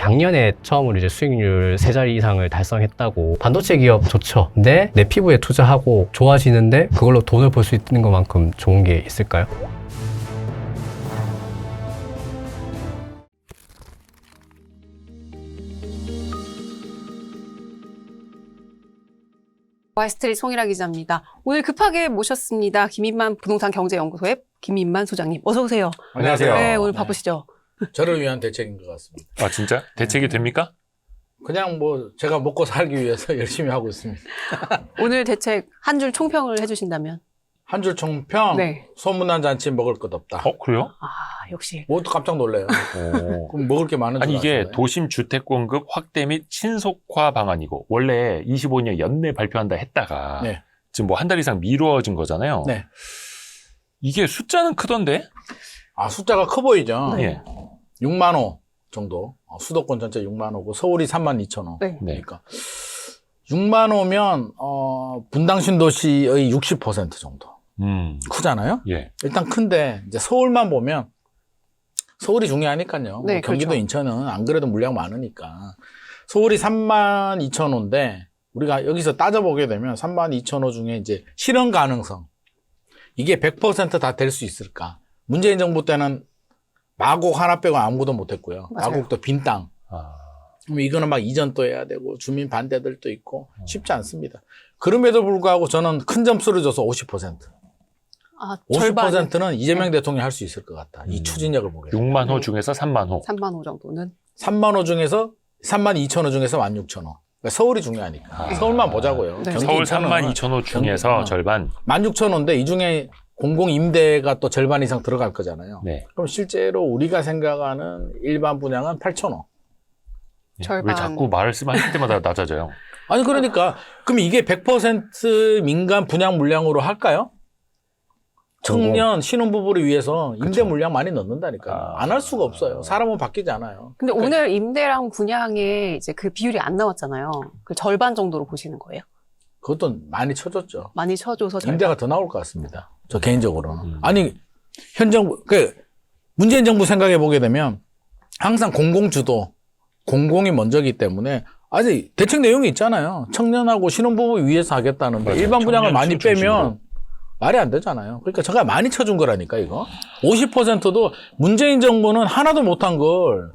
작년에 처음으로 이제 수익률 3자리 이상을 달성했다고. 반도체 기업 좋죠. 근데 내 피부에 투자하고 좋아지는데 그걸로 돈을 벌 수 있는 것만큼 좋은 게 있을까요? 와이스트리트 송일아 기자입니다. 오늘 급하게 모셨습니다. 김인만 부동산 경제연구소의 김인만 소장님. 어서 오세요. 안녕하세요. 네, 오늘 바쁘시죠? 저를 위한 대책인 것 같습니다. 아, 진짜? 대책이 됩니까? 그냥 뭐 제가 먹고 살기 위해서 열심히 하고 있습니다. 오늘 대책 한 줄 총평을 해주신다면? 한 줄 총평, 네. 소문난 잔치 먹을 것 없다. 그래요? 아, 역시. 모두 깜짝 놀래요. 오. 그럼 먹을 게 많은 줄 아니, 이게 아시나요? 도심 주택 공급 확대 및 신속화 방안이고, 원래 25년 연내 발표한다 했다가, 네. 지금 뭐 한 달 이상 미뤄진 거잖아요. 네. 이게 숫자는 크던데? 아, 숫자가 커 보이죠? 네. 예. 6만 호 정도. 수도권 전체 6만 호고 서울이 3만 2천 호. 네. 네. 그러니까 6만 호면 분당 신도시의 60% 정도. 크잖아요? 예. 일단 큰데 이제 서울만 보면 서울이 중요하니까요. 네, 경기도 그렇죠. 인천은 안 그래도 물량 많으니까 서울이 3만 2천 호인데 우리가 여기서 따져보게 되면 3만 2천 호 중에 이제 실현 가능성 이게 100% 다 될 수 있을까? 문재인 정부 때는 마곡 하나 빼고 아무것도 못했고요. 맞아요. 마곡도 빈 땅. 아, 그럼 이거는 막 이전도 해야 되고 주민 반대들도 있고 쉽지 않습니다. 그럼에도 불구하고 저는 큰 점수를 줘서 50%. 아, 절반. 50%는 이재명 대통령이 할 수 있을 것 같다. 이 추진력을 보게 되면. 6만 호 중에서 3만 호. 3만 호 정도는. 3만 호 중에서 3만 2천 호 중에서 1만 6천 호. 그러니까 서울이 중요하니까. 아. 서울만 보자고요. 네. 경기 서울 인천은 3만 2천 호 중에서 절반. 1만 6천 호인데 이 중에 공공 임대가 또 절반 이상 들어갈 거잖아요. 네. 그럼 실제로 우리가 생각하는 일반 분양은 8천 호. 절반. 왜 자꾸 말씀하실 때마다 낮아져요? 아니 그러니까 그럼 이게 100% 민간 분양 물량으로 할까요? 청년 신혼부부를 위해서 임대 그쵸. 물량 많이 넣는다니까요. 아. 안 할 수가 없어요. 사람은 바뀌지 않아요. 근데 그러니까 오늘 임대랑 분양에 이제 그 비율이 안 나왔잖아요. 그 절반 정도로 보시는 거예요? 그것도 많이 쳐줬죠. 많이 쳐줘서 절반. 임대가 더 나올 것 같습니다. 저 개인적으로는. 음. 아니 현 정부 문재인 정부 생각해 보게 되면 항상 공공주도 공공이 먼저기 때문에 아직 대책 내용이 있잖아요. 청년하고 신혼부부 위해서 하겠다는데 맞아요. 일반 분양을 청년 많이 중심으로. 빼면 말이 안 되잖아요. 그러니까 제가 많이 쳐준 거라니까 이거. 50%도 문재인 정부는 하나도 못한 걸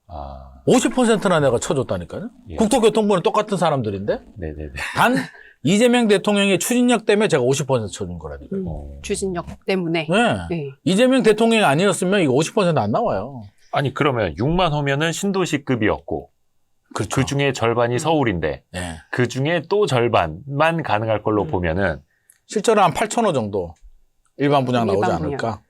아, 50%나 내가 쳐줬다니까요. 예. 국토교통부는 똑같은 사람들인데 네네네. 단 이재명 대통령의 추진력 때문에 제가 50% 쳐준 거라니까요. 추진력 때문에. 네. 네. 이재명 대통령이 아니었으면 이거 50%안 나와요. 아니, 그러면 6만 호면은 신도시급이었고, 그렇죠. 그 중에 절반이 서울인데, 네. 그 중에 또 절반만 가능할 걸로 보면은, 실제로 한 8,000호 정도 일반 분양 나오지 일반 않을까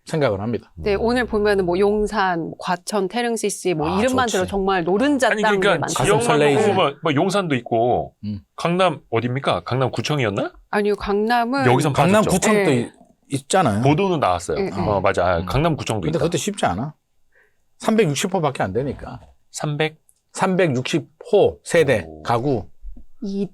생각을 합니다. 네, 오늘 보면은 뭐 용산, 뭐 과천, 태릉CC 뭐 아, 이름만 좋지. 들어 정말 노른자 아니, 땅들 그러니까 많죠. 가슴 지역만 설레이지. 보면 뭐 용산도 있고, 강남, 어딥니까? 강남구청이었나? 아니요, 강남은 여기선 빠졌죠. 강남구청도 네. 있잖아요. 보도는 나왔어요. 네, 네. 맞아. 아, 강남구청도 근데 있다. 그것도 쉽지 않아. 360호밖에 안 되니까. 300? 360호 세대 오. 가구. 이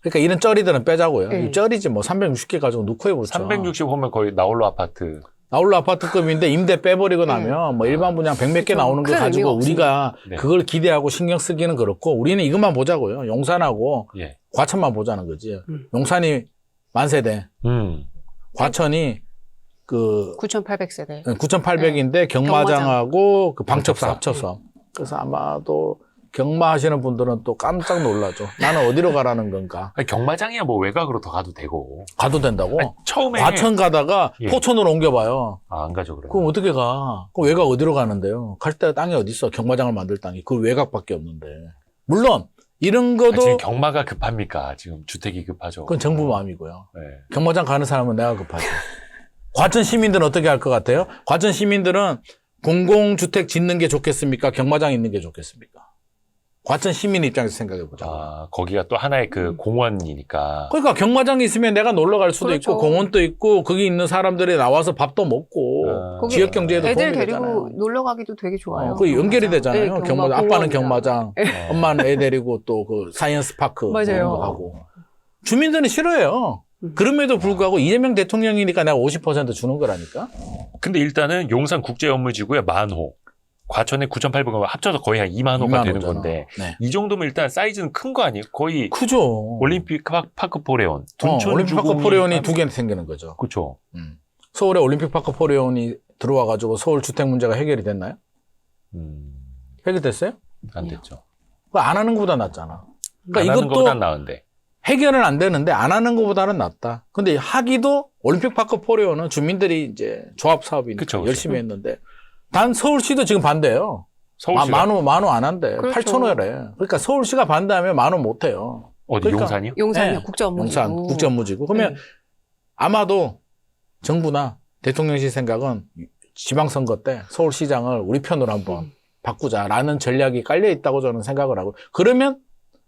그러니까 이런 쩌리들은 빼자고요. 네. 이 쩌리지 뭐 360개 가지고 넣고 해보죠. 360호면 거의 나홀로 아파트. 나홀로 아파트급인데 임대 빼버리고 네. 나면 뭐 일반 분양 100몇 개 그렇죠. 나오는 거 큰 가지고 의미가 우리가 네. 그걸 기대하고 신경 쓰기는 그렇고 우리는 이것만 보자고요. 용산하고 예. 과천만 보자는 거지. 음. 용산이 만세대, 과천이 그 9,800세대. 9,800인데 경마장하고 그 방첩사 방첩사. 합쳐서. 그래서 아마도 경마 하시는 분들은 또 깜짝 놀라죠. 나는 어디로 가라는 건가? 아니, 경마장이야 뭐 외곽으로 더 가도 되고. 가도 된다고? 아니, 처음에 과천 가다가 예. 포천으로 옮겨봐요. 안 가죠 그러면. 그럼 어떻게 가? 그 외곽 어디로 가는데요? 갈 데 땅이 어디 있어? 경마장을 만들 땅이. 그 외곽밖에 없는데. 물론 이런 아, 거도 지금 경마가 급합니까? 지금 주택이 급하죠. 그건 정부 마음이고요. 네. 경마장 가는 사람은 내가 급하죠. 과천 시민들은 어떻게 할 것 같아요? 과천 시민들은 공공주택 짓는 게 좋겠습니까? 경마장 있는 게 좋겠습니까? 과천 시민 입장에서 생각해 보자. 아, 거기가 또 하나의 그 공원이니까. 그러니까 경마장이 있으면 내가 놀러 갈 수도 그렇죠. 있고 공원도 있고 거기 있는 사람들이 나와서 밥도 먹고 거기 지역 경제에도 애들 도움이 데리고 되잖아요. 놀러 가기도 되게 좋아요. 그 연결이 경마장. 되잖아요. 네, 경마 아빠는 공원이랑. 경마장, 어. 엄마는 애 데리고 또 그 사이언스 파크 맞아요. 이런 거 하고. 주민들은 싫어해요. 음. 그럼에도 불구하고 이재명 대통령이니까 내가 50% 주는 거라니까. 근데 일단은 용산 국제업무지구에 10,000호. 과천에 9,800원 합쳐서 거의 한 2만 호가 2만 되는 호잖아. 건데 네. 이 정도면 일단 사이즈는 큰 거 아니에요? 거의 크죠. 올림픽 파크 포레온, 둔촌 올림픽 파크 주공이 포레온이 두 개 생기는 거죠. 그렇죠. 서울에 올림픽 파크 포레온이 들어와가지고 서울 주택 문제가 해결이 됐나요? 해결됐어요? 안 됐죠. 그거 안 하는 것보다 낫잖아. 그러니까 안 하는 이것도 것보단 나은데. 해결은 안 되는데 안 하는 것보다는 낫다. 근데 하기도 올림픽 파크 포레온은 주민들이 이제 조합 사업이니까 그쵸, 그쵸. 열심히 했는데 단 서울시도 지금 반대예요. 서울시가 만호 안 한대. 그렇죠. 8,000원이래. 그러니까 서울시가 반대하면 10,000원 못 해요. 어디 그러니까 용산이요? 용산이요. 네. 국제업무지구. 용산 국제업무지구. 그러면 네. 아마도 정부나 대통령실 생각은 지방선거 때 서울시장을 우리 편으로 한번 바꾸자라는 전략이 깔려 있다고 저는 생각을 하고 그러면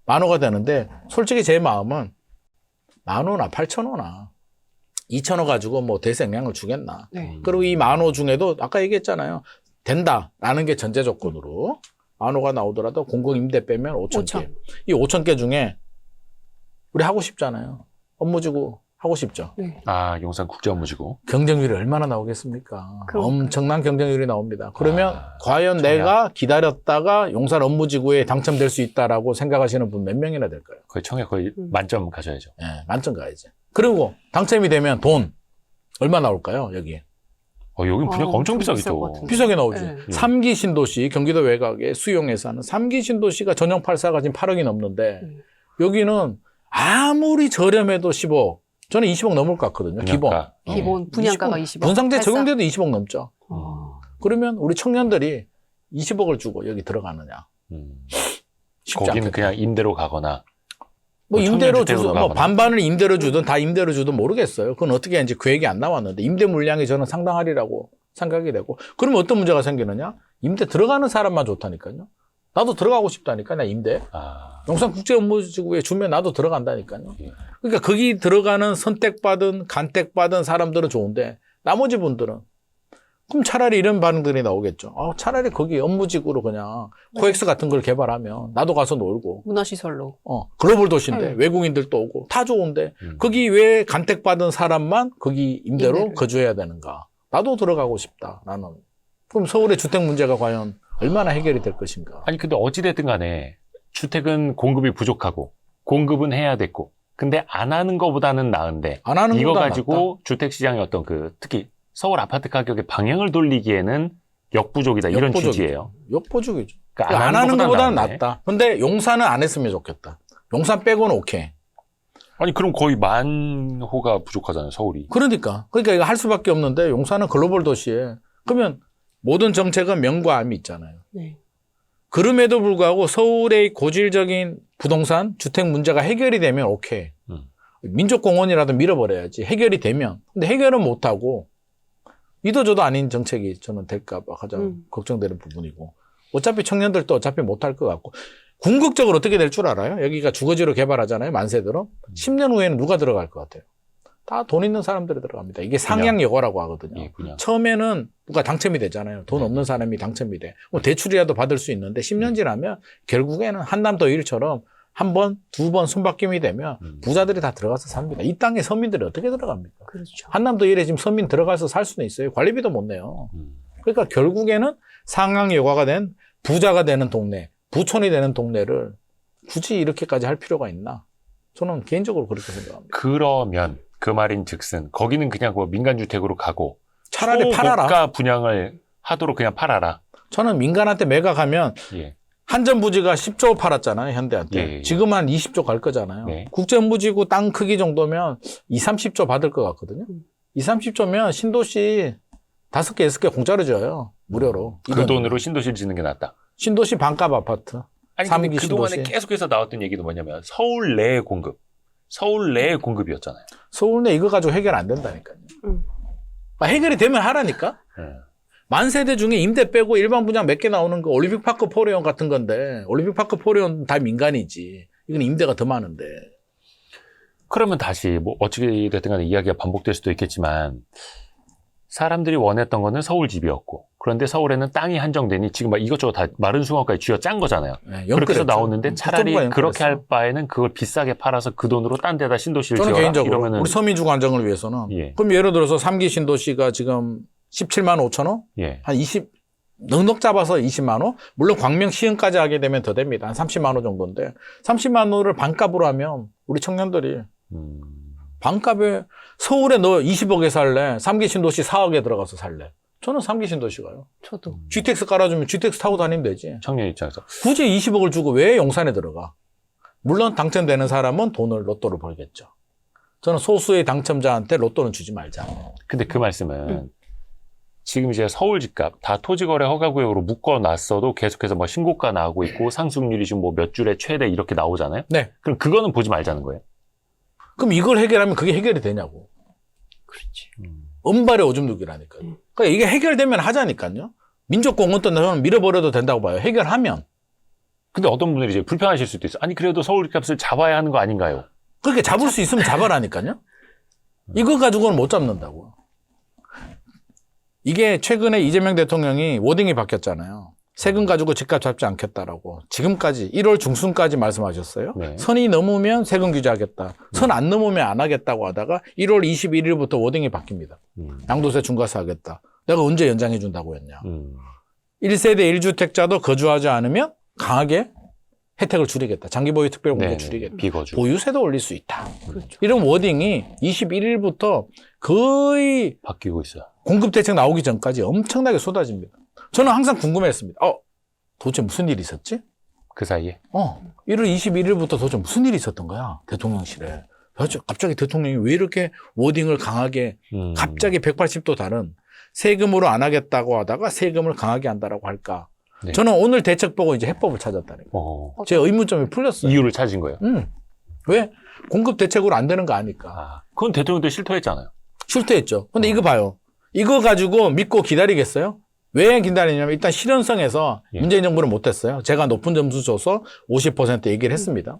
10,000원가 되는데 솔직히 제 마음은 10,000원이나 8,000원이나 2,000원 가지고 뭐 대생량을 주겠나. 네. 그리고 이 10,000원 중에도 아까 얘기했잖아요. 된다라는 게 전제 조건으로 10,000원가 나오더라도 공공임대 빼면 5,000개. 이 5,000개 중에 우리 하고 싶잖아요. 업무지구 하고 싶죠. 네. 아, 용산 국제업무지구. 경쟁률이 얼마나 나오겠습니까? 그러니까요. 엄청난 경쟁률이 나옵니다. 그러면 과연 청약. 내가 기다렸다가 용산 업무지구에 당첨될 수 있다라고 생각하시는 분 몇 명이나 될까요? 거의 청약 거의 만점 가져야죠. 예, 만점 가야지. 그리고 당첨이 되면 돈 얼마 나올까요? 여기에. 여긴 분양 엄청 비쌀 것 비싸겠죠. 같은데. 비싸게 나오지. 네. 3기 신도시, 경기도 외곽의 수용 예산은 3기 신도시가 전용 8사가 지금 8억이 넘는데 여기는 아무리 저렴해도 10억. 저는 20억 넘을 것 같거든요. 기본. 분양가. 기본 분양가가 20억. 분상제 팔사. 적용돼도 20억 넘죠. 어. 그러면 우리 청년들이 20억을 주고 여기 들어가느냐. 쉽지 거기는 않겠다. 그냥 임대로 가거나 뭐 임대로 청년주택으로 주든 뭐 가거나. 반반을 임대로 주든 다 임대로 주든 모르겠어요. 그건 어떻게 하는지 계획이 안 나왔는데 임대 물량이 저는 상당하리라고 생각이 되고 그러면 어떤 문제가 생기느냐? 임대 들어가는 사람만 좋다니까요. 나도 들어가고 싶다니까 나 임대. 용산국제업무지구에 주면 나도 들어간다니까요. 예. 그러니까 거기 들어가는 선택받은 간택받은 사람들은 좋은데 나머지 분들은 그럼 차라리 이런 반응들이 나오겠죠. 차라리 거기 업무지구로 그냥 코엑스 같은 걸 개발하면 나도 가서 놀고 문화시설로. 글로벌 도시인데 네. 외국인들도 오고 다 좋은데 거기 왜 간택받은 사람만 거기 임대로 임대를. 거주해야 되는가. 나도 들어가고 싶다. 나는. 그럼 서울의 주택 문제가 과연 얼마나 해결이 될 것인가. 아니 근데 어찌됐든 간에 주택은 공급이 부족하고 공급은 해야 됐고 근데 안 하는 것보다는 나은데 안 하는 이거 것보다 가지고 주택시장의 어떤 특히 서울 아파트 가격의 방향을 돌리기에는 역부족이다 이런 역부족이죠. 취지예요. 역부족이죠. 그러니까 안 하는 것보다는 나은데. 낫다. 근데 용산은 안 했으면 좋겠다. 용산 빼고는 오케이. 아니 그럼 거의 10,000호가 부족하잖아요 서울이. 그러니까 이거 할 수밖에 없는데 용산은 글로벌 도시에 그러면 모든 정책은 명과 암이 있잖아요. 네. 그럼에도 불구하고 서울의 고질적인 부동산 주택 문제가 해결이 되면 오케이. 민족공원이라도 밀어버려야지. 해결이 되면. 근데 해결은 못하고 이도저도 아닌 정책이 저는 될까 봐 가장 걱정되는 부분이고 어차피 청년들도 어차피 못할 것 같고 궁극적으로 어떻게 될 줄 알아요? 여기가 주거지로 개발하잖아요. 만세대로. 10년 후에는 누가 들어갈 것 같아요? 다 돈 있는 사람들이 들어갑니다. 이게 상향여고라고 하거든요. 예, 그냥. 처음에는 누가 당첨이 되잖아요. 돈 없는 사람이 당첨이 돼. 뭐 대출이라도 받을 수 있는데 10년 지나면 결국에는 한남더 일처럼 한 번, 두 번 손바뀜이 되면 부자들이 다 들어가서 삽니다. 이 땅에 서민들이 어떻게 들어갑니까? 그렇죠. 한남더 일에 지금 서민 들어가서 살 수는 있어요. 관리비도 못 내요. 그러니까 결국에는 상향여가가 된 부자가 되는 동네, 부촌이 되는 동네를 굳이 이렇게까지 할 필요가 있나? 저는 개인적으로 그렇게 생각합니다. 그러면 그 말인 즉슨 거기는 그냥 그 민간주택으로 가고 차라리 팔아라. 초고가 분양을 하도록 그냥 팔아라. 저는 민간한테 매각하면 예. 한전부지가 10조 팔았잖아요, 현대한테. 예. 지금 한 20조 갈 거잖아요. 네. 국제업무지구 땅 크기 정도면 20, 30조 받을 것 같거든요. 20, 30조면 신도시 5개, 6개 공짜로 줘요. 무료로. 그 돈으로 신도시를 짓는 게 낫다. 신도시 반값 아파트. 아니 근데 3기 그동안에 신도시. 계속해서 나왔던 얘기도 뭐냐면 서울 내의 공급. 서울 내의 공급이었잖아요. 서울 내 이거 가지고 해결 안 된다니까요. 해결이 되면 하라니까. 만세대 중에 임대 빼고 일반 분양 몇 개 나오는 거 올림픽파크 포레온 같은 건데 올림픽파크 포레온 다 민간이지. 이건 임대가 더 많은데. 그러면 다시 뭐 어찌 됐든 간에 이야기가 반복될 수도 있겠지만 사람들이 원했던 거는 서울 집이었고 그런데 서울에는 땅이 한정되니 지금 막 이것저것 다 마른 숭어까지 쥐어짠 거잖아요. 네, 그렇게 해서 연끌했죠. 나오는데 차라리 국토부가 그렇게 할 연끌했어. 바에는 그걸 비싸게 팔아서 그 돈으로 딴 데다 신도시를 저는 지어라 개인적으로 이러면은 우리 서민주거 안정을 위해서는 예. 그럼 예를 들어서 3기 신도시가 지금 17만 5천 원? 예. 한 20, 넉넉 잡아서 20만 원. 물론 광명 시흥까지 하게 되면 더 됩니다. 한 30만 원 정도인데 30만 원을 반값으로 하면 우리 청년들이 반값에 서울에 너 20억에 살래? 3기 신도시 4억에 들어가서 살래? 저는 3기 신도시 가요. 저도. GTX 깔아주면 GTX 타고 다니면 되지. 청년 입장에서. 굳이 20억을 주고 왜 용산에 들어가? 물론 당첨되는 사람은 돈을 로또를 벌겠죠. 저는 소수의 당첨자한테 로또는 주지 말자. 근데 그 말씀은 지금 이제 서울 집값 다 토지거래 허가구역으로 묶어놨어도 계속해서 뭐 신고가 나오고 있고 상승률이 지금 뭐 몇 줄에 최대 이렇게 나오잖아요. 네. 그럼 그거는 보지 말자는 거예요. 그럼 이걸 해결하면 그게 해결이 되냐고. 그렇지. 은발의 오줌 누기라니까요. 그러니까 이게 해결되면 하자니까요. 민족공헌도 저는 밀어버려도 된다고 봐요. 해결하면. 근데 어떤 분들이 이제 불편하실 수도 있어요. 아니 그래도 서울 집값을 잡아야 하는 거 아닌가요? 그렇게 잡을 수 있으면 잡아라니까요. 이거 가지고는 못 잡는다고. 이게 최근에 이재명 대통령이 워딩이 바뀌었잖아요. 세금 가지고 집값 잡지 않겠다라고. 지금까지 1월 중순까지 말씀하셨어요. 네. 선이 넘으면 세금 규제하겠다. 선 안 넘으면 안 하겠다고 하다가 1월 21일부터 워딩이 바뀝니다. 양도세 중과세 하겠다. 내가 언제 연장해 준다고 했냐. 1세대 1주택자도 거주하지 않으면 강하게 혜택을 줄이겠다. 장기보유 특별공제 줄이겠다. 비거주. 보유세도 올릴 수 있다. 이런 워딩이 21일부터 거의 바뀌고 있어요. 공급대책 나오기 전까지 엄청나게 쏟아집니다. 저는 항상 궁금했습니다. 도대체 무슨 일이 있었지? 그 사이에. 1월 21일부터 도대체 무슨 일이 있었던 거야? 대통령실에. 갑자기 대통령이 왜 이렇게 워딩을 강하게 갑자기 180도 다른 세금으로 안 하겠다고 하다가 세금을 강하게 한다라고 할까? 네. 저는 오늘 대책 보고 이제 해법을 찾았다니까. 제 의문점이 풀렸어요. 이유를 찾은 거예요. 왜? 공급 대책으로 안 되는 거 아니까. 그건 대통령도 실토했잖아요. 실토했죠. 근데 이거 봐요. 이거 가지고 믿고 기다리겠어요? 왜 기다리냐면 일단 실현성에서 문재인 정부는 못했어요. 제가 높은 점수 줘서 50% 얘기를 했습니다.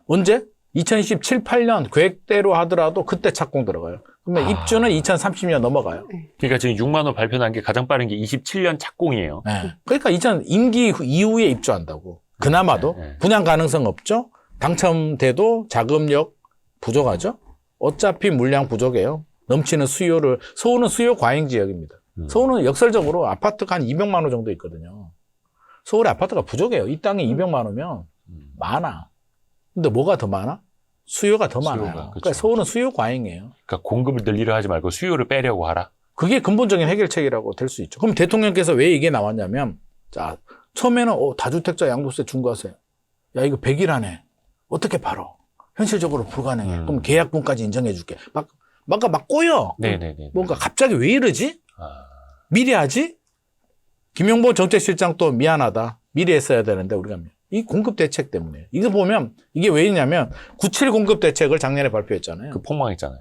언제? 2017, 8년 계획대로 하더라도 그때 착공 들어가요. 그러면 입주는 2030년 넘어가요. 그러니까 지금 6만 원 발표난 게 가장 빠른 게 27년 착공이에요. 네. 그러니까 임기 이후에 입주한다고. 그나마도 분양 가능성 없죠. 당첨돼도 자금력 부족하죠. 어차피 물량 부족해요. 넘치는 수요를. 서울은 수요 과잉 지역입니다. 서울은 역설적으로 아파트가 한 200만 호 정도 있거든요. 서울에 아파트가 부족해요. 이 땅에 200만 호면 많아. 근데 뭐가 더 많아? 수요가 더 많아요. 그렇죠. 그러니까 서울은 수요 과잉이에요. 그러니까 공급을 늘리려 하지 말고 수요를 빼려고 하라. 그게 근본적인 해결책이라고 될 수 있죠. 그럼 대통령께서 왜 이게 나왔냐면, 자, 처음에는 다주택자 양도세 중과세. 야, 이거 100일 안에 어떻게 팔어? 현실적으로 불가능해. 그럼 계약분까지 인정해 줄게. 막 꼬여. 네네네. 뭔가 갑자기 왜 이러지? 미리 하지? 김용보 정책실장 또 미안하다. 미리 했어야 되는데 우리가 이 공급 대책 때문에. 이거 보면 이게 왜냐면 97 공급 대책을 작년에 발표했잖아요. 그 폭망했잖아요.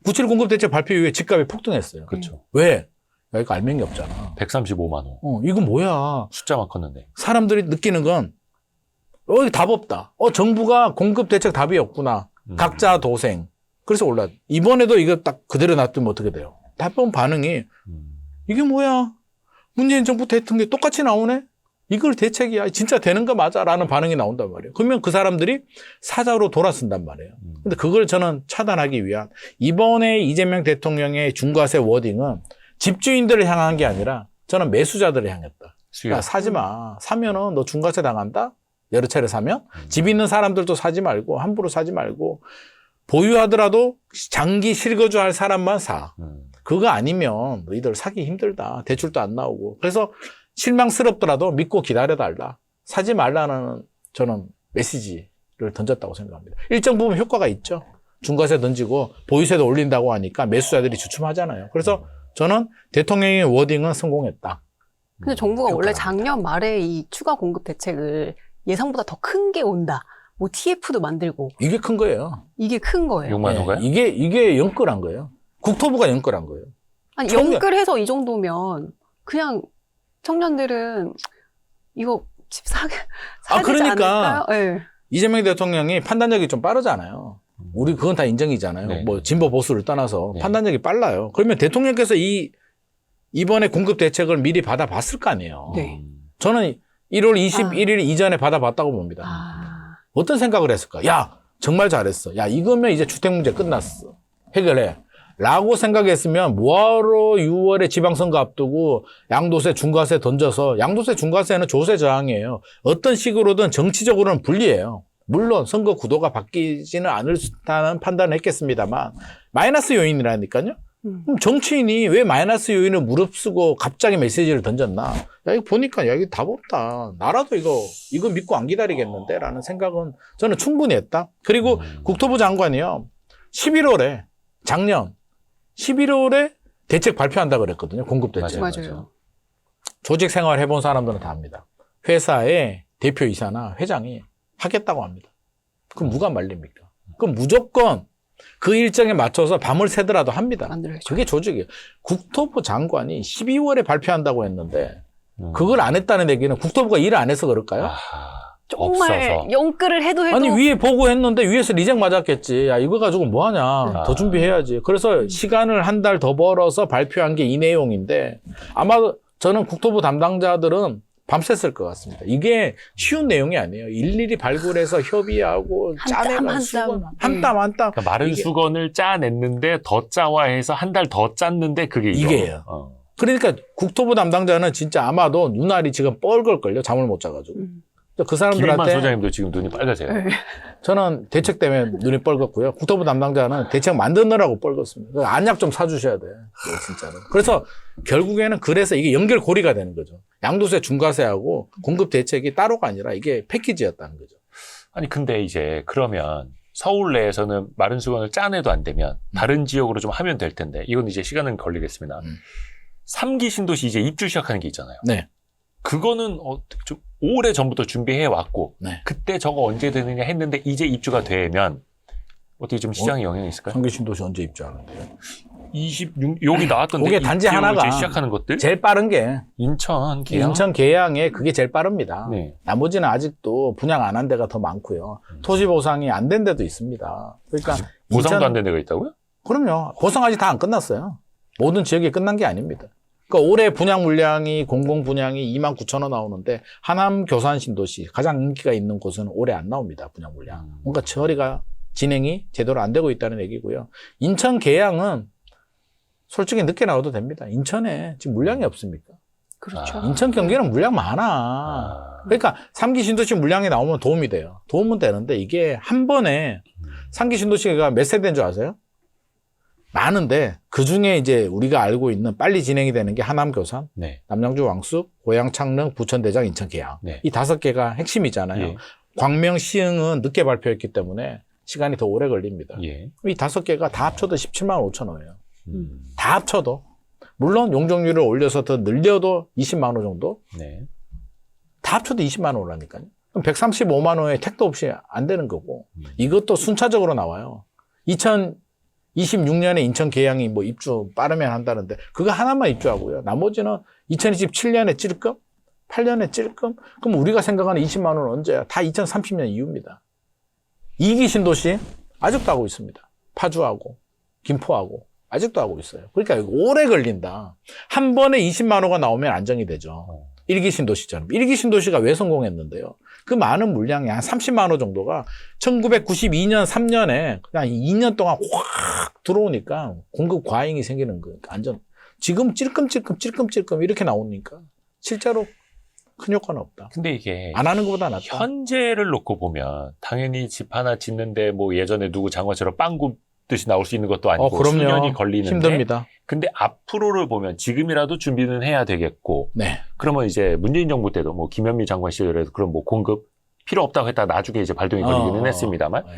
97 공급 대책 발표 이후에 집값이 폭등했어요. 그렇죠. 왜? 야, 이거 알맹이 없잖아. 135만 원. 이거 뭐야? 숫자만 컸는데. 사람들이 느끼는 건 답 없다. 정부가 공급 대책 답이 없구나. 각자 도생. 그래서 올라. 이번에도 이거 딱 그대로 놔두면 어떻게 돼요? 답변 반응이 이게 뭐야? 문재인 정부 대통령이 똑같이 나오네? 이걸 대책이야. 진짜 되는 거 맞아? 라는 반응이 나온단 말이에요. 그러면 그 사람들이 사자로 돌아선단 말이에요. 근데 그걸 저는 차단하기 위한 이번에 이재명 대통령의 중과세 워딩은 집주인들을 향한 게 아니라 저는 매수자들을 향했다. 수요. 야, 사지 마. 사면은 너 중과세 당한다? 여러 차례 사면? 집 있는 사람들도 사지 말고, 함부로 사지 말고, 보유하더라도 장기 실거주할 사람만 사. 그거 아니면 너희들 사기 힘들다. 대출도 안 나오고. 그래서 실망스럽더라도 믿고 기다려달라. 사지 말라는 저는 메시지를 던졌다고 생각합니다. 일정 부분 효과가 있죠. 중과세 던지고 보유세도 올린다고 하니까 매수자들이 주춤하잖아요. 그래서 저는 대통령의 워딩은 성공했다. 근데 정부가 원래 작년 말에 이 추가 공급 대책을 예상보다 더 큰 게 온다. 뭐 TF도 만들고. 이게 큰 거예요. 이게 큰 거예요. 6만 원가요? 이게 연끌한 거예요. 국토부가 연끌한 거예요. 아니, 연끌해서 이 정도면 그냥 청년들은 이거 집 사야 되지 그러니까. 않을까요? 네. 이재명 대통령이 판단력이 좀 빠르잖아요. 우리 그건 다 인정이잖아요. 네. 뭐 진보 보수를 떠나서 네. 판단력이 빨라요. 그러면 대통령께서 이번에 공급 대책을 미리 받아봤을 거 아니에요. 네. 저는 1월 21일 이전에 받아봤다고 봅니다. 어떤 생각을 했을까? 야, 정말 잘했어. 야, 이거면 이제 주택 문제 끝났어. 해결해. 라고 생각했으면 뭐하러 6월에 지방선거 앞두고 양도세, 중과세 던져서 양도세, 중과세는 조세 저항이에요. 어떤 식으로든 정치적으로는 불리해요. 물론 선거 구도가 바뀌지는 않을 듯한 판단을 했겠습니다만 마이너스 요인이라니까요. 그럼 정치인이 왜 마이너스 요인을 무릅쓰고 갑자기 메시지를 던졌나? 야, 이거 보니까 야, 이거 답 없다. 나라도 이거 믿고 안 기다리겠는데? 라는 생각은 저는 충분히 했다. 그리고 국토부 장관이요. 11월에 작년 11월에 대책 발표한다 그랬거든요. 공급 대책. 맞아요. 조직 생활 해본 사람들은 다 압니다. 회사의 대표이사나 회장이 하겠다고 합니다. 그럼 누가 말립니까? 그럼 무조건 그 일정에 맞춰서 밤을 새더라도 합니다. 만들어야죠. 그게 조직이에요. 국토부 장관이 12월에 발표한다고 했는데 그걸 안 했다는 얘기는 국토부가 일을 안 해서 그럴까요? 정말 없어서. 영끌을 해도 아니 위에 보고했는데 위에서 리젝 맞았겠지. 야 이거 가지고 뭐 하냐. 더 준비해야지. 그래서 시간을 한 달 더 벌어서 발표한 게 이 내용인데 아마 저는 국토부 담당자들은 밤샜을 것 같습니다. 이게 쉬운 내용이 아니에요. 일일이 발굴해서 협의하고 짜내고 한 땀 한 땀. 그러니까 마른 이게- 수건을 짜냈는데 더 짜와해서 한 달 더 짰는데 그게 이게예요. 그러니까 국토부 담당자는 진짜 아마도 눈알이 지금 뻘걸걸요. 잠을 못 자가지고. 그 김인만 사람들한테 소장님도 지금 눈이 빨개져요. 네. 저는 대책 때문에 눈이 뻘겋고요. 국토부 담당자는 대책 만드느라고 뻘겋습니다. 안약 좀 사주셔야 돼. 진짜로. 그래서 결국에는 그래서 이게 연결고리가 되는 거죠. 양도세 중과세하고 공급 대책이 따로가 아니라 이게 패키지였다는 거죠. 아니 근데 이제 그러면 서울 내에서는 마른 수건을 짜내도 안 되면 다른 지역으로 좀 하면 될 텐데 이건 이제 시간은 걸리겠습니다. 3기 신도시 이제 입주 시작하는 게 있잖아요. 네. 그거는 좀 오래 전부터 준비해 왔고 네. 그때 저거 언제 되느냐 했는데 이제 입주가 되면 어떻게 좀 시장에 영향이 있을까요? 성기 신도시 언제 입주하는데요? 26 여기 나왔던데 그게 단지 입주 하나가 이제 시작하는 것들 제일 빠른 게 인천 계양 인천 계양에 그게 제일 빠릅니다. 네. 나머지는 아직도 분양 안 한 데가 더 많고요. 토지 보상이 안 된 데도 있습니다. 그러니까 보상도 안 된 데가 있다고요? 그럼요. 보상 아직 다 안 끝났어요. 모든 지역이 끝난 게 아닙니다. 그러니까 올해 분양 물량이 공공 분양이 29,000호 나오는데 하남 교산 신도시 가장 인기가 있는 곳은 올해 안 나옵니다. 분양 물량. 뭔가 처리가 진행이 제대로 안 되고 있다는 얘기고요. 인천 계양은 솔직히 늦게 나와도 됩니다. 인천에 지금 물량이 없습니까? 그렇죠. 인천 경기는 물량 많아. 그러니까 3기 신도시 물량이 나오면 도움이 돼요. 도움은 되는데 이게 한 번에 3기 신도시가 몇 세대인 줄 아세요? 많은데 그 중에 이제 우리가 알고 있는 빨리 진행이 되는 게 하남 교산, 네. 남양주 왕숙, 고양 창릉, 부천 대장, 인천 계양. 네. 이 5개가 핵심이잖아요. 예. 광명 시흥은 늦게 발표했기 때문에 시간이 더 오래 걸립니다. 예. 이 5개가 다 합쳐도 17만 5천 호예요. 다 합쳐도. 물론 용적률을 올려서 더 늘려도 20만 호 정도? 네. 다 합쳐도 20만 호라니까요. 그럼 135만 호에 택도 없이 안 되는 거고 이것도 순차적으로 나와요. 2026년에 인천 계양이 뭐 입주 빠르면 한다는데 그거 하나만 입주하고요. 나머지는 2027년에 찔끔? 8년에 찔끔? 그럼 우리가 생각하는 20만 호는 언제야? 다 2030년 이후입니다. 2기 신도시 아직도 하고 있습니다. 파주하고 김포하고 아직도 하고 있어요. 그러니까 이거 오래 걸린다. 한 번에 20만 호가 나오면 안정이 되죠. 1기 신도시처럼. 1기 신도시가 왜 성공했는데요? 그 많은 물량이 한 30만 호 정도가 1992년, 3년에 그냥 2년 동안 확 들어오니까 공급 과잉이 생기는 거예요. 안전. 지금 찔끔찔끔 이렇게 나오니까 실제로 큰 효과는 없다. 근데 이게 안 하는 것보다 낫다. 현재를 놓고 보면 당연히 집 하나 짓는데 뭐 예전에 누구 장관처럼 빵 굽듯이 나올 수 있는 것도 아니고 그럼요. 수년이 걸리는데 힘듭니다. 근데 앞으로를 보면 지금이라도 준비는 해야 되겠고 네. 그러면 이제 문재인 정부 때도 뭐 김현미 장관 시절에도 그런 뭐 공급 필요 없다고 했다 나중에 이제 발동이 걸리기는 했습니다만 네.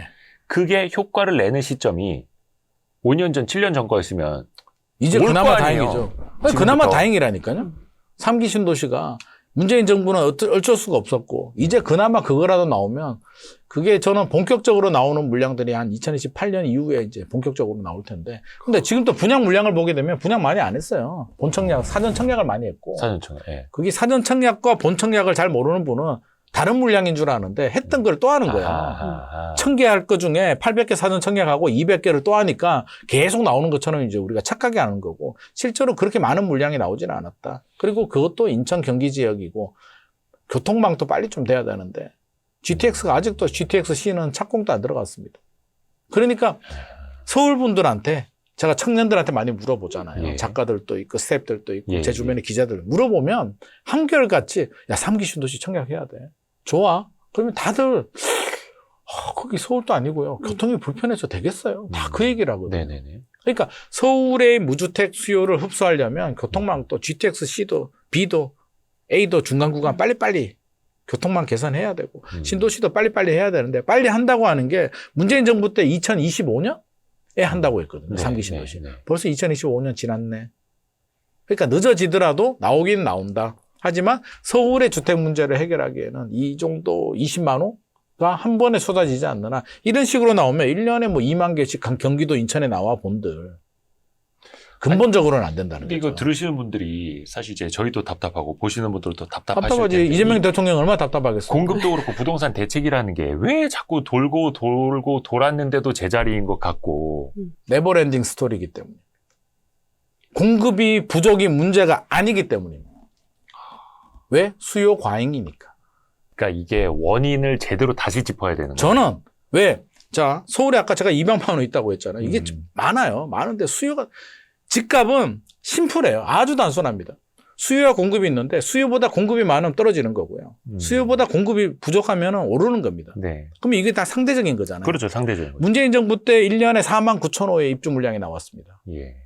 그게 효과를 내는 시점이 5년 전, 7년 전 거였으면 이제 올 그나마 거 아니에요. 다행이죠. 지금부터. 그나마 다행이라니까요. 3기 신도시가 문재인 정부는 어쩔 수가 없었고 이제 그나마 그거라도 나오면 그게 저는 본격적으로 나오는 물량들이 한 2028년 이후에 이제 본격적으로 나올 텐데 근데 지금 또 분양 물량을 보게 되면 분양 많이 안 했어요. 본 청약, 사전 청약을 많이 했고 사전청 예. 그게 사전 청약과 본 청약을 잘 모르는 분은 다른 물량인 줄 아는데 했던 걸 또 하는 거야. 아하. 1000개 할 거 중에 800개 사전 청약하고 200개를 또 하니까 계속 나오는 것처럼 이제 우리가 착각이 하는 거고 실제로 그렇게 많은 물량이 나오지는 않았다. 그리고 그것도 인천 경기 지역이고 교통망도 빨리 좀 돼야 되는데 GTX가 아직도 GTX-C는 착공도 안 들어갔습니다. 그러니까 서울 분들한테 제가 청년들한테 많이 물어보잖아요. 예. 작가들도 있고 스태프들도 있고 예, 제 주변에 기자들 물어보면 한결같이 야 3기 신도시 청약해야 돼. 좋아. 그러면 다들 거기 서울도 아니고요. 교통이 불편해서 되겠어요. 다 그 얘기를 하거든요. 네네네. 그러니까 서울의 무주택 수요를 흡수하려면 교통망도 GTX, C도, B도, A도 중간 구간 빨리빨리 교통망 개선해야 되고 신도시도 빨리빨리 해야 되는데 빨리 한다고 하는 게 문재인 정부 때 2025년에 한다고 했거든요. 네, 3기 신도시. 네, 네. 벌써 2025년 지났네. 그러니까 늦어지더라도 나오긴 나온다. 하지만 서울의 주택 문제를 해결하기에는 이 정도 20만 호가 한 번에 쏟아지지 않느나 이런 식으로 나오면 1년에 뭐 2만 개씩 경기도 인천에 나와 본들. 근본적으로는 안 된다는 근데 거죠. 이거 들으시는 분들이 사실 이제 저희도 답답하고 보시는 분들도 답답하실 답답하지. 텐데 이재명 이 대통령 얼마나 답답하겠어요. 공급도 그렇고 부동산 대책이라는 게 왜 자꾸 돌고 돌았는데도 제자리인 것 같고 네버랜딩 스토리이기 때문에. 공급이 부족이 문제가 아니기 때문입니다. 왜? 수요 과잉이니까. 그러니까 이게 원인을 제대로 다시 짚어야 되는 거예요. 저는 왜? 자, 서울에 아까 제가 200만 원 있다고 했잖아요. 이게 많아요. 많은데 수요가 집값은 심플해요. 아주 단순합니다. 수요와 공급이 있는데 수요보다 공급이 많으면 떨어지는 거고요. 수요보다 공급이 부족하면 오르는 겁니다. 네. 그럼 이게 다 상대적인 거잖아요. 그렇죠. 상대적인 거죠. 문재인 정부 때 1년에 4만 9천 호의 입주 물량이 나왔습니다. 예.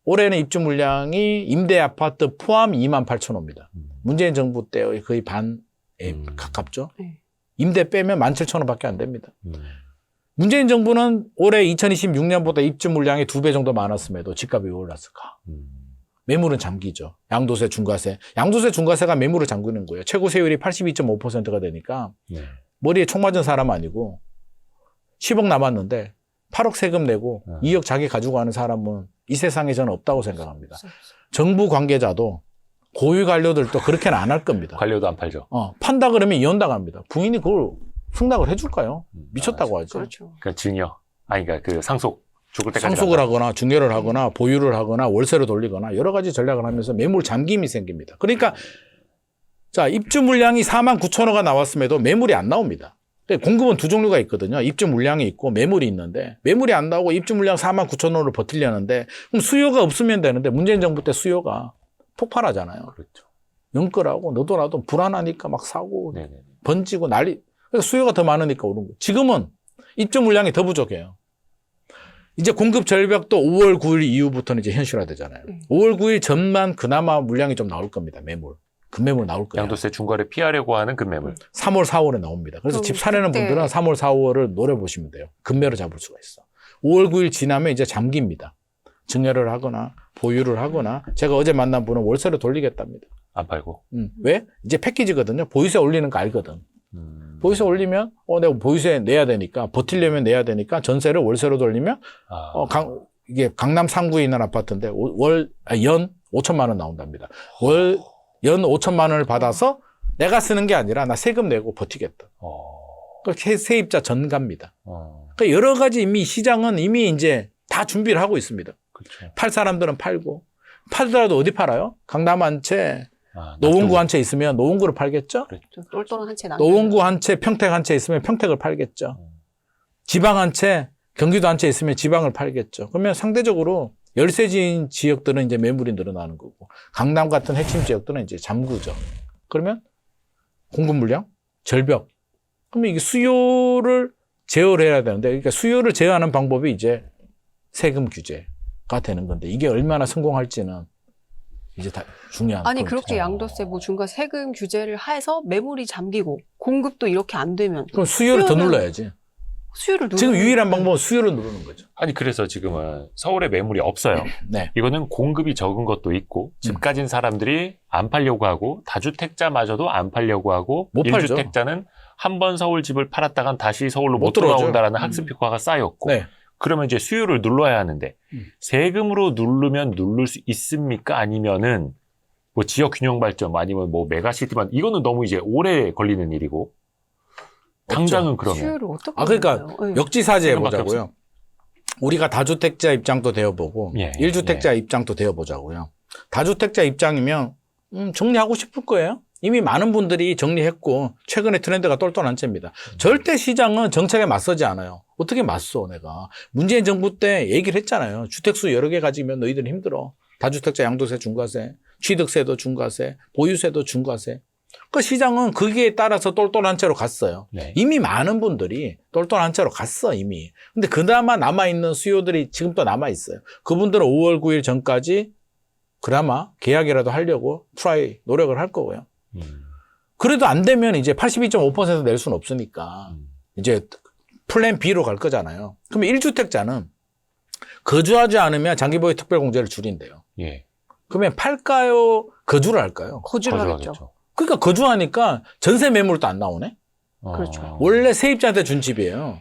올해는 입주 물량이 임대 아파트 포함 2만 8천 호입니다. 문재인 정부 때의 거의 반에 가깝죠. 네. 임대 빼면 17,000호밖에 안 됩니다. 음. 문재인 정부는 올해 2026년보다 입주 물량이 2배 정도 많았음에도 집값이 왜 올랐을까? 매물은 잠기죠. 양도세, 중과세. 양도세, 중과세가 매물을 잠그는 거예요. 최고 세율이 82.5%가 되니까 네. 머리에 총 맞은 사람 아니고 10억 남았는데 8억 세금 내고 2억 자기 가지고 가는 사람은 이 세상에 저는 없다고 생각합니다. 정부 관계자도 고위 관료들도 그렇게는 안 할 겁니다. 관료도 안 팔죠. 판다 그러면 이혼당합니다. 부인이 그걸 승낙을 해줄까요? 미쳤다고 하죠. 그렇죠. 그러니까 증여. 아니, 그러니까 그 상속. 죽을 때까지 상속을 간다. 하거나 중개를 하거나 보유를 하거나 월세로 돌리거나 여러 가지 전략을 하면서 매물 잠김이 생깁니다. 그러니까 자 입주 물량이 4만 9천 호가 나왔음에도 매물이 안 나옵니다. 공급은 두 종류가 있거든요. 입주 물량이 있고 매물이 있는데 매물이 안 나오고 입주 물량 4만 9천 호를 버티려는데 그럼 수요가 없으면 되는데 문재인 정부 때 수요가 폭발하잖아요. 그렇죠. 영끌하고 너도 나도 불안하니까 막 사고 네네. 번지고 난리. 그러니까 수요가 더 많으니까 오른 거예요. 지금은 입주 물량이 더 부족해요. 이제 공급 절벽도 5월 9일 이후부터는 이제 현실화되잖아요. 5월 9일 전만 그나마 물량이 좀 나올 겁니다. 매물. 금매물 나올 거예요. 양도세 중과를 피하려고 하는 금매물. 3월, 4월에 나옵니다. 그래서 그럼 집 사려는 그때- 분들은 3월, 4월을 노려보시면 돼요. 금매로 잡을 수가 있어. 5월 9일 지나면 이제 잠깁니다. 증여를 하거나 보유를 하거나 제가 어제 만난 분은 월세로 돌리겠답니다. 안 팔고. 왜? 이제 패키지거든요. 보유세 올리는 거 알거든. 보유세 올리면 내가 보유세 내야 되니까 버티려면 내야 되니까 전세를 월세로 돌리면 이게 강남 상구에 있는 아파트인데 연 5천만 원 나온답니다. 연 5천만 원을 받아서 내가 쓰는 게 아니라 나 세금 내고 버티겠다. 그러니까 세입자 전가입니다. 그러니까 여러 가지 이미 시장은 이미 이제 다 준비를 하고 있습니다. 그렇죠. 팔 사람들은 팔고 팔더라도 어디 팔아요? 강남 한 채, 노원구 한 채 있으면 노원구를 팔겠죠? 좀 똘똘한 한 채 남. 노원구 한 채, 평택 한 채 있으면 평택을 팔겠죠. 지방 한 채, 경기도 한 채 있으면 지방을 팔겠죠. 그러면 상대적으로 열세지인 지역들은 이제 매물이 늘어나는 거고, 강남 같은 핵심 지역들은 이제 잠그죠. 그러면 공급 물량, 절벽. 그러면 이게 수요를 제어를 해야 되는데, 그러니까 수요를 제어하는 방법이 이제 세금 규제가 되는 건데, 이게 얼마나 성공할지는 이제 다 중요한. 아니 포인트죠. 그렇게 양도세 뭐 중과 세금 규제를 해서 매물이 잠기고 공급도 이렇게 안 되면 그럼 수요를 더 수요는- 눌러야지. 수요를 누르는 지금 유일한 방법은 수요를 누르는 거죠. 아니, 그래서 지금은 서울에 매물이 없어요. 네. 이거는 공급이 적은 것도 있고, 집 가진 사람들이 안 팔려고 하고, 다주택자마저도 안 팔려고 하고, 못 팔죠. 1주택자는 한 번 서울 집을 팔았다간 다시 서울로 못 못 들어오죠. 돌아온다라는 학습 효과가 쌓였고, 네. 그러면 이제 수요를 눌러야 하는데, 세금으로 누르면 누를 수 있습니까? 아니면은, 뭐 지역 균형 발전, 아니면 뭐 메가시티만, 이거는 너무 이제 오래 걸리는 일이고, 당장은 그러면. 수요를 어떻게 그러니까 눌러요? 역지사지 세금밖에 해보자고요. 우리가 다주택자 입장도 되어보고 예, 1주택자 입장도 되어보자고요. 다주택자 입장이면 정리하고 싶을 거예요. 이미 많은 분들이 정리했고 최근에 트렌드가 똘똘한 채입니다. 절대 시장은 정책에 맞서지 않아요. 어떻게 맞서 내가. 문재인 정부 때 얘기를 했잖아요. 주택수 여러 개 가지면 너희들은 힘들어. 다주택자 양도세 중과세, 취득세도 중과세, 보유세도 중과세. 그 시장은 거기에 따라서 똘똘한 채로 갔어요. 네. 이미 많은 분들이 똘똘한 채로 갔어 이미. 근데 그나마 남아있는 수요들이 지금 또 남아있어요. 그분들은 5월 9일 전까지 그나마 계약이라도 하려고 트라이 노력을 할 거고요. 그래도 안 되면 이제 82.5% 낼 수는 없으니까 이제 플랜 B로 갈 거잖아요. 그러면 1주택자는 거주하지 않으면 장기보유 특별공제를 줄인대요. 예. 그러면 팔까요? 거주를 할까요? 거주를 하겠죠. 거주하겠죠. 그러니까 거주하니까 전세 매물도 안 나오네? 그렇죠. 원래 세입자한테 준 집이에요.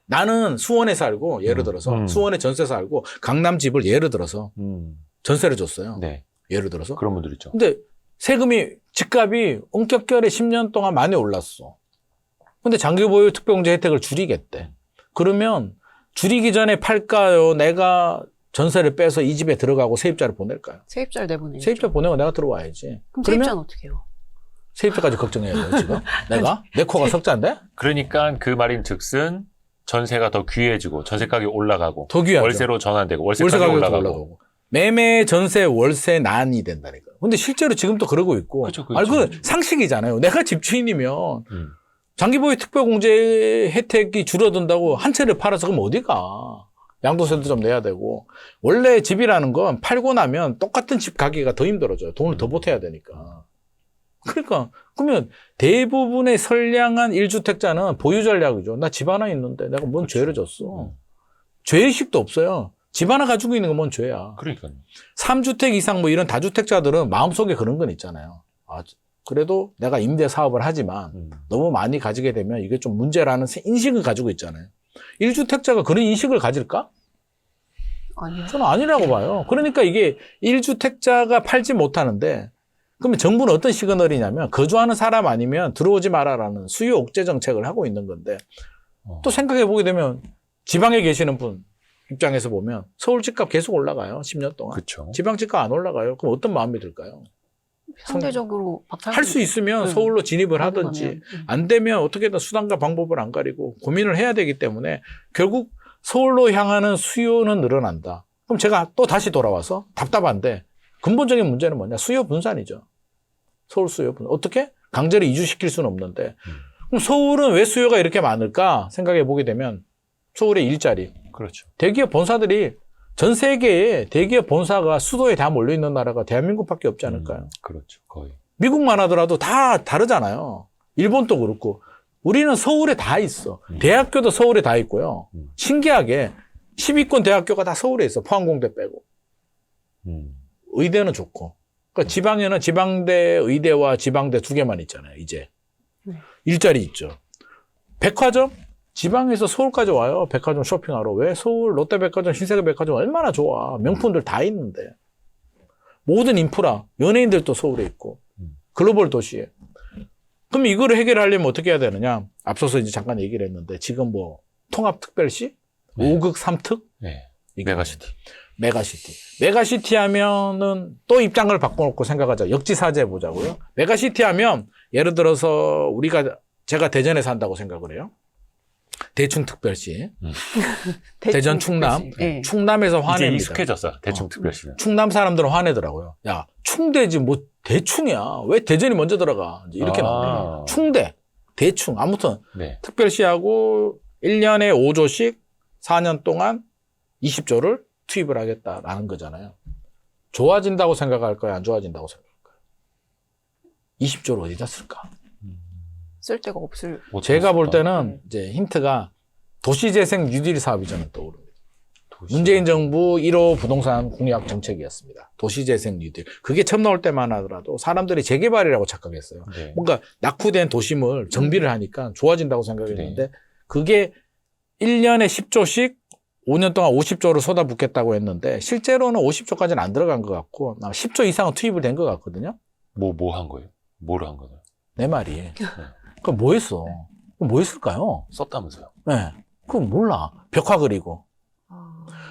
나는 수원에 살고 예를 들어서 수원에 전세 살고 강남 집을 예를 들어서 전세를 줬어요. 네. 예를 들어서. 그런 분들 있죠. 근데 세금이 집값이 엄격결에 10년 동안 많이 올랐어. 근데 장기보유 특별공제 혜택을 줄이겠대. 그러면 줄이기 전에 팔까요? 내가 전세를 빼서 이 집에 들어가고 세입자를 보낼까요? 세입자를 내보내죠. 세입자 보내고 내가 들어와야지. 그럼 그러면 세입자는 어떻게 해요? 세입자까지 걱정해야 돼요, 지금? 내가? 내 코가 석자인데? 그러니까 그 말인 즉슨 전세가 더 귀해지고 전세 가격이 올라가고 더 귀하죠. 월세로 전환되고 월세 월세 가격이 가격도 올라가고. 올라가고. 매매, 전세, 월세 난이 된다니까. 근데 실제로 지금도 그러고 있고. 그렇죠, 아니, 그렇죠. 그 상식이잖아요. 내가 집주인이면 장기보유 특별공제 혜택이 줄어든다고 한 채를 팔아서 그럼 어디 가? 양도세도 좀 내야 되고. 원래 집이라는 건 팔고 나면 똑같은 집 가기가 더 힘들어져요. 돈을 더 보태야 되니까. 그러니까 그러면 대부분의 선량한 1주택자는 보유 전략이죠. 나 집 하나 있는데 내가 뭔 죄를 졌어. 죄의식도 없어요. 집 하나 가지고 있는 건 뭔 죄야. 그러니까요. 3주택 이상 뭐 이런 다주택자들은 마음속에 그런 건 있잖아요. 아, 그래도 내가 임대 사업을 하지만 너무 많이 가지게 되면 이게 좀 문제라는 인식을 가지고 있잖아요. 1주택자가 그런 인식을 가질까? 아니요. 저는 아니라고 봐요. 그러니까 이게 1주택자가 팔지 못하는데 그러면 정부는 어떤 시그널이냐면 거주하는 사람 아니면 들어오지 마라라는 수요 억제 정책을 하고 있는 건데 또 생각해 보게 되면 지방에 계시는 분 입장에서 보면 서울 집값 계속 올라가요. 10년 동안. 그렇죠. 지방 집값 안 올라가요. 그럼 어떤 마음이 들까요? 상대적으로 할 수 있으면 서울로 진입을 하든지 안 되면 어떻게든 수단과 방법을 안 가리고 고민을 해야 되기 때문에 결국 서울로 향하는 수요는 늘어난다. 그럼 제가 또 다시 돌아와서 답답한데 근본적인 문제는 뭐냐? 수요 분산이죠. 서울 수요 분산. 어떻게? 강제로 이주시킬 수는 없는데 그럼 서울은 왜 수요가 이렇게 많을까 생각해 보게 되면 서울의 일자리. 그렇죠. 대기업 본사들이 전 세계에 대기업 본사가 수도에 다 몰려있는 나라가 대한민국밖에 없지 않을까요? 그렇죠. 거의. 미국만 하더라도 다 다르잖아요. 일본도 그렇고. 우리는 서울에 다 있어. 대학교도 서울에 다 있고요. 신기하게 10위권 대학교가 다 서울에 있어. 포항공대 빼고. 의대는 좋고. 그러니까 지방에는 지방대 의대와 지방대 두 개만 있잖아요. 이제. 일자리 있죠. 백화점? 지방에서 서울까지 와요. 백화점 쇼핑하러. 왜? 서울 롯데백화점, 신세계백화점 얼마나 좋아. 명품들 다 있는데. 모든 인프라, 연예인들도 서울에 있고. 글로벌 도시에. 그럼 이거를 해결하려면 어떻게 해야 되느냐? 앞서서 이제 잠깐 얘기를 했는데 지금 뭐 통합특별시? 네. 5극 3특? 네. 이거. 메가시티. 메가시티. 메가시티 하면은 또 입장을 바꿔놓고 생각하자. 역지사지 해보자고요. 메가시티 하면 예를 들어서 제가 대전에 산다고 생각을 해요. 대충특별시. 대전 충남. 네. 충남에서 이제 화냅니다. 익숙해졌어. 대충 특별시는. 충남 사람들은 화내더라고요. 야, 충대지 뭐 대충이야. 왜 대전이 먼저 들어가? 이제 이렇게 나와요. 충대, 대충. 아무튼 네. 특별시하고 1년에 5조씩 4년 동안 20조를 투입을 하겠다라는 거잖아요. 좋아진다고 생각할까요? 안 좋아진다고 생각할까요? 20조를 어디다 쓸까? 쓸 데가 없을. 제가 볼 때는 이제 힌트가 도시재생 뉴딜 사업이 저는 떠오릅니다. 문재인 정부 1호 부동산 공약 정책이었습니다. 도시재생 뉴딜. 그게 처음 나올 때만 하더라도 사람들이 재개발이라고 착각했어요. 네. 뭔가 낙후된 도심을 정비를 하니까 좋아진다고 생각했는데 그게 1년에 10조씩 5년 동안 50조를 쏟아붓겠다고 했는데 실제로는 50조까지는 안 들어간 것 같고 10조 이상은 투입을 된 것 같거든요. 뭐 한 거예요? 뭐를 한 거예요? 내 말이. 그럼 뭐 했어? 뭐 했을까요? 썼다면서요? 네. 그럼 몰라. 벽화 그리고.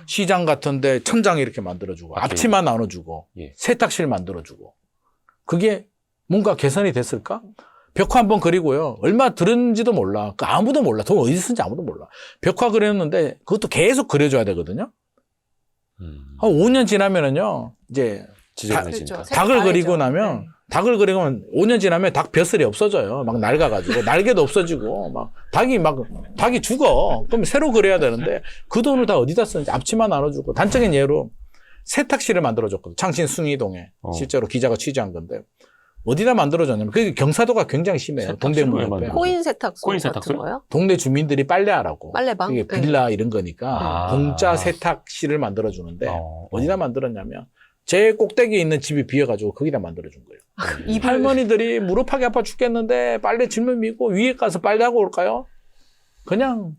시장 같은데 천장 이렇게 만들어주고, 아, 앞치마 나눠주고, 예. 세탁실 만들어주고. 그게 뭔가 개선이 됐을까? 벽화 한번 그리고요. 얼마 들은지도 몰라. 그 아무도 몰라. 돈 어디서 쓴지 아무도 몰라. 벽화 그렸는데 그것도 계속 그려줘야 되거든요. 한 5년 지나면은요. 이제 지저분해진다. 그렇죠. 닭을 알죠. 그리고 나면 네. 닭을 그리면 5년 지나면 닭 벼슬이 없어져요. 막 낡아가지고 날개도 없어지고 닭이 죽어. 그럼 새로 그려야 되는데 그 돈을 다 어디다 쓰는지 앞치마 나눠주고 단적인 예로 세탁실을 만들어줬거든. 창신 숭이동에 실제로 기자가 취재한 건데 어디다 만들어줬냐면 그게 경사도가 굉장히 심해요. 세탁실을 동대문 왜 옆에. 만들어요? 코인 세탁소 코인 같은 세탁소요? 거요? 동네 주민들이 빨래하라고. 빨래방? 그게 네. 빌라 이런 거니까 아. 공짜 세탁실을 만들어주는데 어. 어디다 만들었냐면 제 꼭대기에 있는 집이 비어가지고 거기다 만들어준 거예요. 이불. 할머니들이 무릎하기 아파 죽겠는데 빨래 질문 미고 위에 가서 빨래하고 올까요? 그냥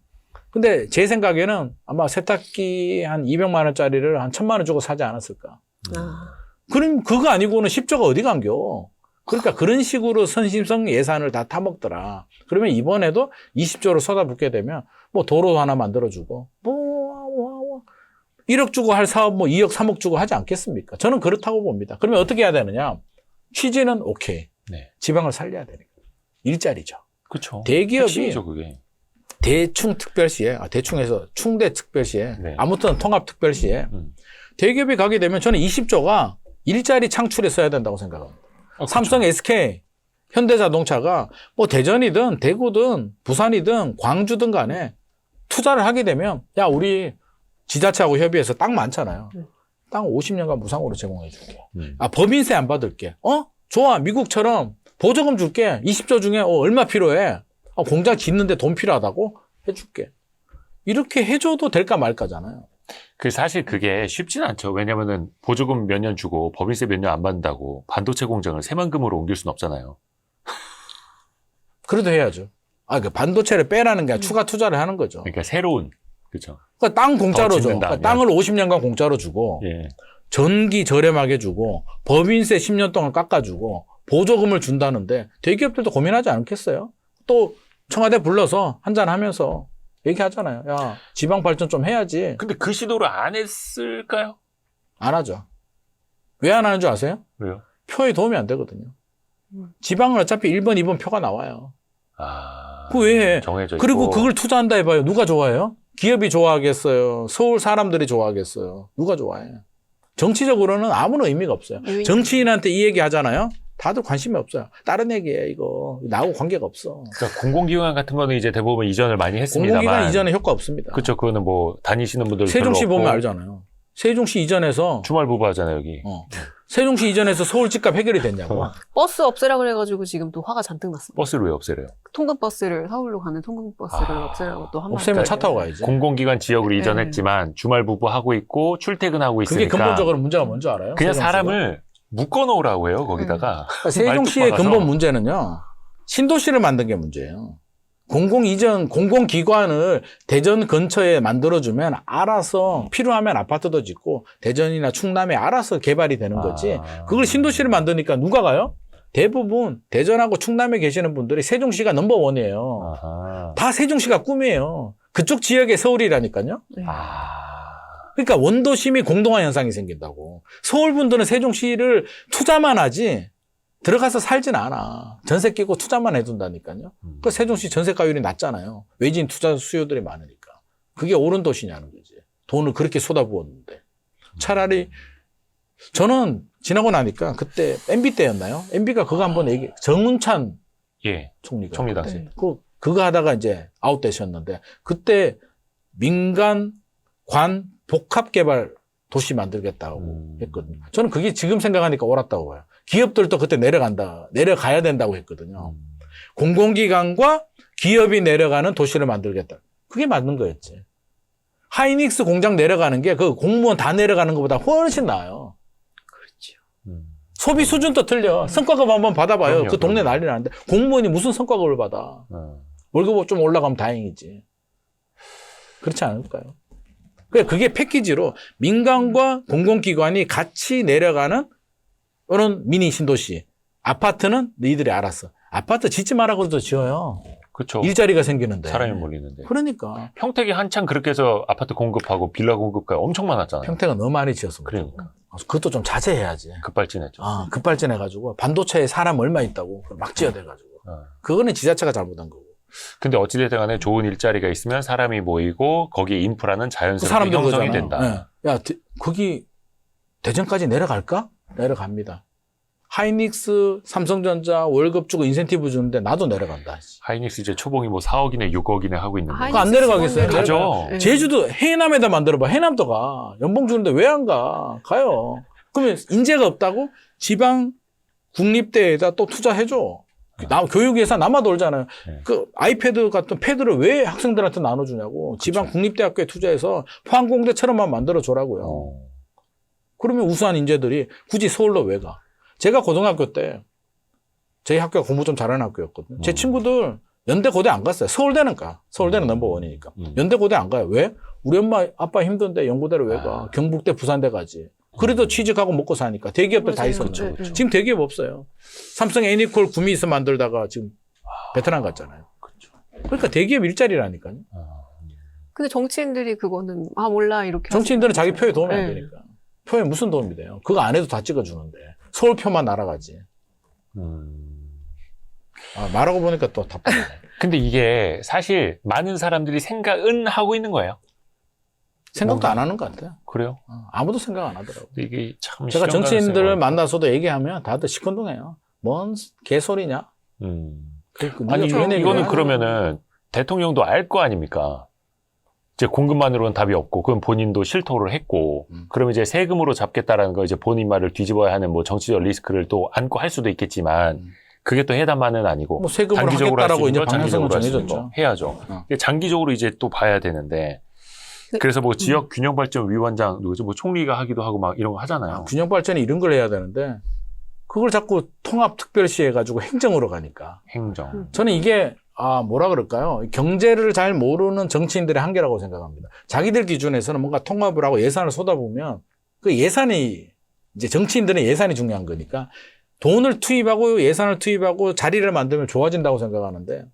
근데 제 생각에는 아마 세탁기 한 200만 원짜리를 한 1000만 원 주고 사지 않았을까. 아. 그럼 그거 아니고는 10조가 어디 간겨. 그러니까 그런 식으로 선심성 예산을 다 타먹더라. 그러면 이번에도 20조를 쏟아붓게 되면 뭐 도로 하나 만들어주고 1억 주고 할 사업 뭐 2억 3억 주고 하지 않겠습니까? 저는 그렇다고 봅니다. 그러면 어떻게 해야 되느냐. 취지는 오케이. 네. 지방을 살려야 되니까. 일자리죠. 그렇죠. 대기업이 핵심이죠, 그게. 대충 특별시에, 대충해서 충대 특별시에, 네. 아무튼 통합 특별시에 음. 대기업이 가게 되면 저는 20조가 일자리 창출에 써야 된다고 생각합니다. 그렇죠. 삼성, SK, 현대자동차가 뭐 대전이든 대구든 부산이든 광주든 간에 투자를 하게 되면 야 우리 지자체하고 협의해서 땅 많잖아요. 땅 50년간 무상으로 제공해 줄게. 법인세 안 받을게. 좋아. 미국처럼 보조금 줄게. 20조 중에 얼마 필요해? 공장 짓는데 돈 필요하다고? 해줄게. 이렇게 해줘도 될까 말까잖아요. 사실 그게 쉽지는 않죠. 왜냐면은 보조금 몇 년 주고 법인세 몇 년 안 받는다고 반도체 공장을 새만금으로 옮길 수는 없잖아요. 그래도 해야죠. 그 반도체를 빼라는 게 아니라 추가 투자를 하는 거죠. 그러니까 새로운, 그렇죠. 그러니까 땅 공짜로 더 줘. 짓는다, 그러니까 땅을 50년간 공짜로 주고, 예. 전기 저렴하게 주고, 법인세 10년 동안 깎아주고, 보조금을 준다는데, 대기업들도 고민하지 않겠어요? 또 청와대 불러서 한잔 하면서 얘기하잖아요. 야, 지방 발전 좀 해야지. 근데 그 시도를 안 했을까요? 안 하죠. 왜 안 하는 줄 아세요? 왜요? 표에 도움이 안 되거든요. 지방은 어차피 1번, 2번 표가 나와요. 그거 왜 해? 정해져 그리고 있고. 그걸 투자한다 해봐요. 누가 좋아해요? 기업이 좋아하겠어요? 서울 사람들이 좋아하겠어요? 누가 좋아해? 정치적으로는 아무런 의미가 없어요. 정치인한테 이 얘기 하잖아요. 다들 관심이 없어요. 다른 얘기예요, 이거. 나하고 관계가 없어. 그러니까 공공기관 같은 거는 이제 대부분 이전을 많이 했습니다만. 공공기관 이전에 효과 없습니다. 그렇죠. 그거는 뭐 다니시는 분들 세종시 별로 보면 없고. 알잖아요. 세종시 이전에서 주말 부부 하잖아요, 여기. 세종시 이전에서 서울 집값 해결이 됐냐고. 버스 없애라 그래가지고 지금 또 화가 잔뜩 났습니다. 버스를 왜 없애래요? 통근버스를 서울로 가는 통근버스를 없애라고 또 한 말. 없애면 차 타고 가야지. 공공기관 지역으로 네. 이전했지만 주말 부부 하고 있고 출퇴근하고 그게 있으니까 근본적으로 문제가 뭔지 알아요? 그냥 세종시가? 사람을 묶어놓으라고 해요, 거기다가. 그러니까 세종시의 말뚝 박아서. 근본 문제는요. 신도시를 만든 게 문제예요. 공공기관을 대전 근처에 만들어주면 알아서 필요하면 아파트도 짓고 대전이나 충남에 알아서 개발이 되는 거지. 그걸 신도시를 만드니까 누가 가요? 대부분 대전하고 충남에 계시는 분들이 세종시가 넘버원이에요. 아하. 다 세종시가 꿈이에요. 그쪽 지역의 서울이라니까요. 그러니까 원도심이 공동화 현상이 생긴다고. 서울 분들은 세종시를 투자만 하지 들어가서 살진 않아. 전세 끼고 투자만 해둔다니까요. 그 세종시 전세가율이 낮잖아요. 외진 투자 수요들이 많으니까. 그게 옳은 도시냐는 거지. 돈을 그렇게 쏟아부었는데. 차라리 저는 지나고 나니까 그때 MB 때였나요? MB가 그거 한번 정운찬 예. 총리가. 총리 당시. 네. 그거 하다가 이제 아웃되셨는데 그때 민간 관 복합개발 도시 만들겠다고 했거든요. 저는 그게 지금 생각하니까 옳았다고 봐요. 기업들도 그때 내려가야 된다고 했거든요. 공공기관과 기업이 내려가는 도시를 만들겠다. 그게 맞는 거였지. 하이닉스 공장 내려가는 게 그 공무원 다 내려가는 것보다 훨씬 나아요. 그렇죠. 소비 수준도 틀려. 성과급 한번 받아봐요. 그럼요, 그 동네 그럼요. 난리 나는데 공무원이 무슨 성과급을 받아. 월급 좀 올라가면 다행이지. 그렇지 않을까요? 그게 패키지로 민간과 공공기관이 같이 내려가는 이런 미니 신도시. 아파트는 너희들이 알았어. 아파트 짓지 마라 그래도 지어요. 그렇죠. 일자리가 생기는데. 사람이 몰리는데. 그러니까. 평택이 한창 그렇게 해서 아파트 공급하고 빌라 공급가 엄청 많았잖아요. 평택은 너무 많이 지었어. 그러니까. 그것도 좀 자제해야지. 급발진했죠. 급발진해가지고 반도체에 사람 얼마 있다고 막 지어대가지고. 그거는 지자체가 잘못한 거고. 근데 어찌됐든 간에 좋은 일자리가 있으면 사람이 모이고 거기에 인프라는 자연스럽게 사람들 형성이 그러잖아. 된다. 네. 야, 거기 대전까지 내려갈까? 내려갑니다. 하이닉스, 삼성전자 월급 주고 인센티브 주는데 나도 내려간다. 하이닉스 이제 초봉이 뭐 4억이네 6억이네 하고 있는데. 그거 안 내려가겠어요? 가죠. 네. 제주도 해남에다 만들어봐. 해남도 가. 연봉 주는데 왜 안 가? 가요. 그러면 인재가 없다고 지방 국립대에다 또 투자해줘. 교육 예산 남아 돌잖아요. 네. 그 아이패드 같은 패드를 왜 학생들한테 나눠주냐고. 지방 국립대학교에 투자해서 포항공대처럼만 만들어줘라고요. 그러면 우수한 인재들이 굳이 서울로 왜 가? 제가 고등학교 때 저희 학교가 공부 좀 잘하는 학교였거든요. 제 친구들 연대 고대 안 갔어요. 서울대는 가. 서울대는 넘버원이니까. 연대 고대 안 가요. 왜? 우리 엄마 아빠 힘든데 연고대를 왜 가? 경북대 부산대 가지. 그래도 취직하고 먹고 사니까. 대기업들 다 맞아요. 있었죠. 그렇죠. 지금 대기업 없어요. 삼성 애니콜 구미에서 만들다가 지금 베트남 갔잖아요. 그러니까 대기업 일자리라니까요. 근데 정치인들이 그거는 몰라 이렇게 정치인들은 자기 표에 도움이 안 네. 되니까. 표에 무슨 도움이 돼요? 그거 안 해도 다 찍어주는데. 서울표만 날아가지. 말하고 보니까 또 답답하네. 근데 이게 사실 많은 사람들이 생각은 하고 있는 거예요. 생각도 안 하는 것 같아요. 그래요? 아무도 생각 안 하더라고요. 근데 이게 참 제가 시간 정치인들을 가능성이 만나서도 얘기하면 다들 시큰둥해요. 뭔 개소리냐? 아니 네가 왜 이거는 얘기해? 그러면은 대통령도 알 거 아닙니까? 이제 공급만으로는 답이 없고 그럼 본인도 실토를 했고 그럼 이제 세금으로 잡겠다라는 거 이제 본인 말을 뒤집어야 하는 뭐 정치적 리스크를 또 안고 할 수도 있겠지만 그게 또 해답만은 아니고 뭐 세금으로 단기적으로 할 수 하겠다라고 있는 이제 거, 장기적으로 방향성을 할 수 있는 정해졌죠. 거 해야죠. 근데 장기적으로 이제 또 봐야 되는데 그래서 뭐 지역 균형 발전 위원장 누구죠? 뭐 총리가 하기도 하고 막 이런 거 하잖아요. 균형 발전이 이런 걸 해야 되는데 그걸 자꾸 통합특별시 해가지고 행정으로 가니까. 행정. 저는 이게 뭐라 그럴까요? 경제를 잘 모르는 정치인들의 한계라고 생각합니다. 자기들 기준에서는 뭔가 통합을 하고 예산을 쏟아보면 그 예산이 이제 정치인들은 예산이 중요한 거니까 돈을 투입하고 예산을 투입하고 자리를 만들면 좋아진다고 생각하는데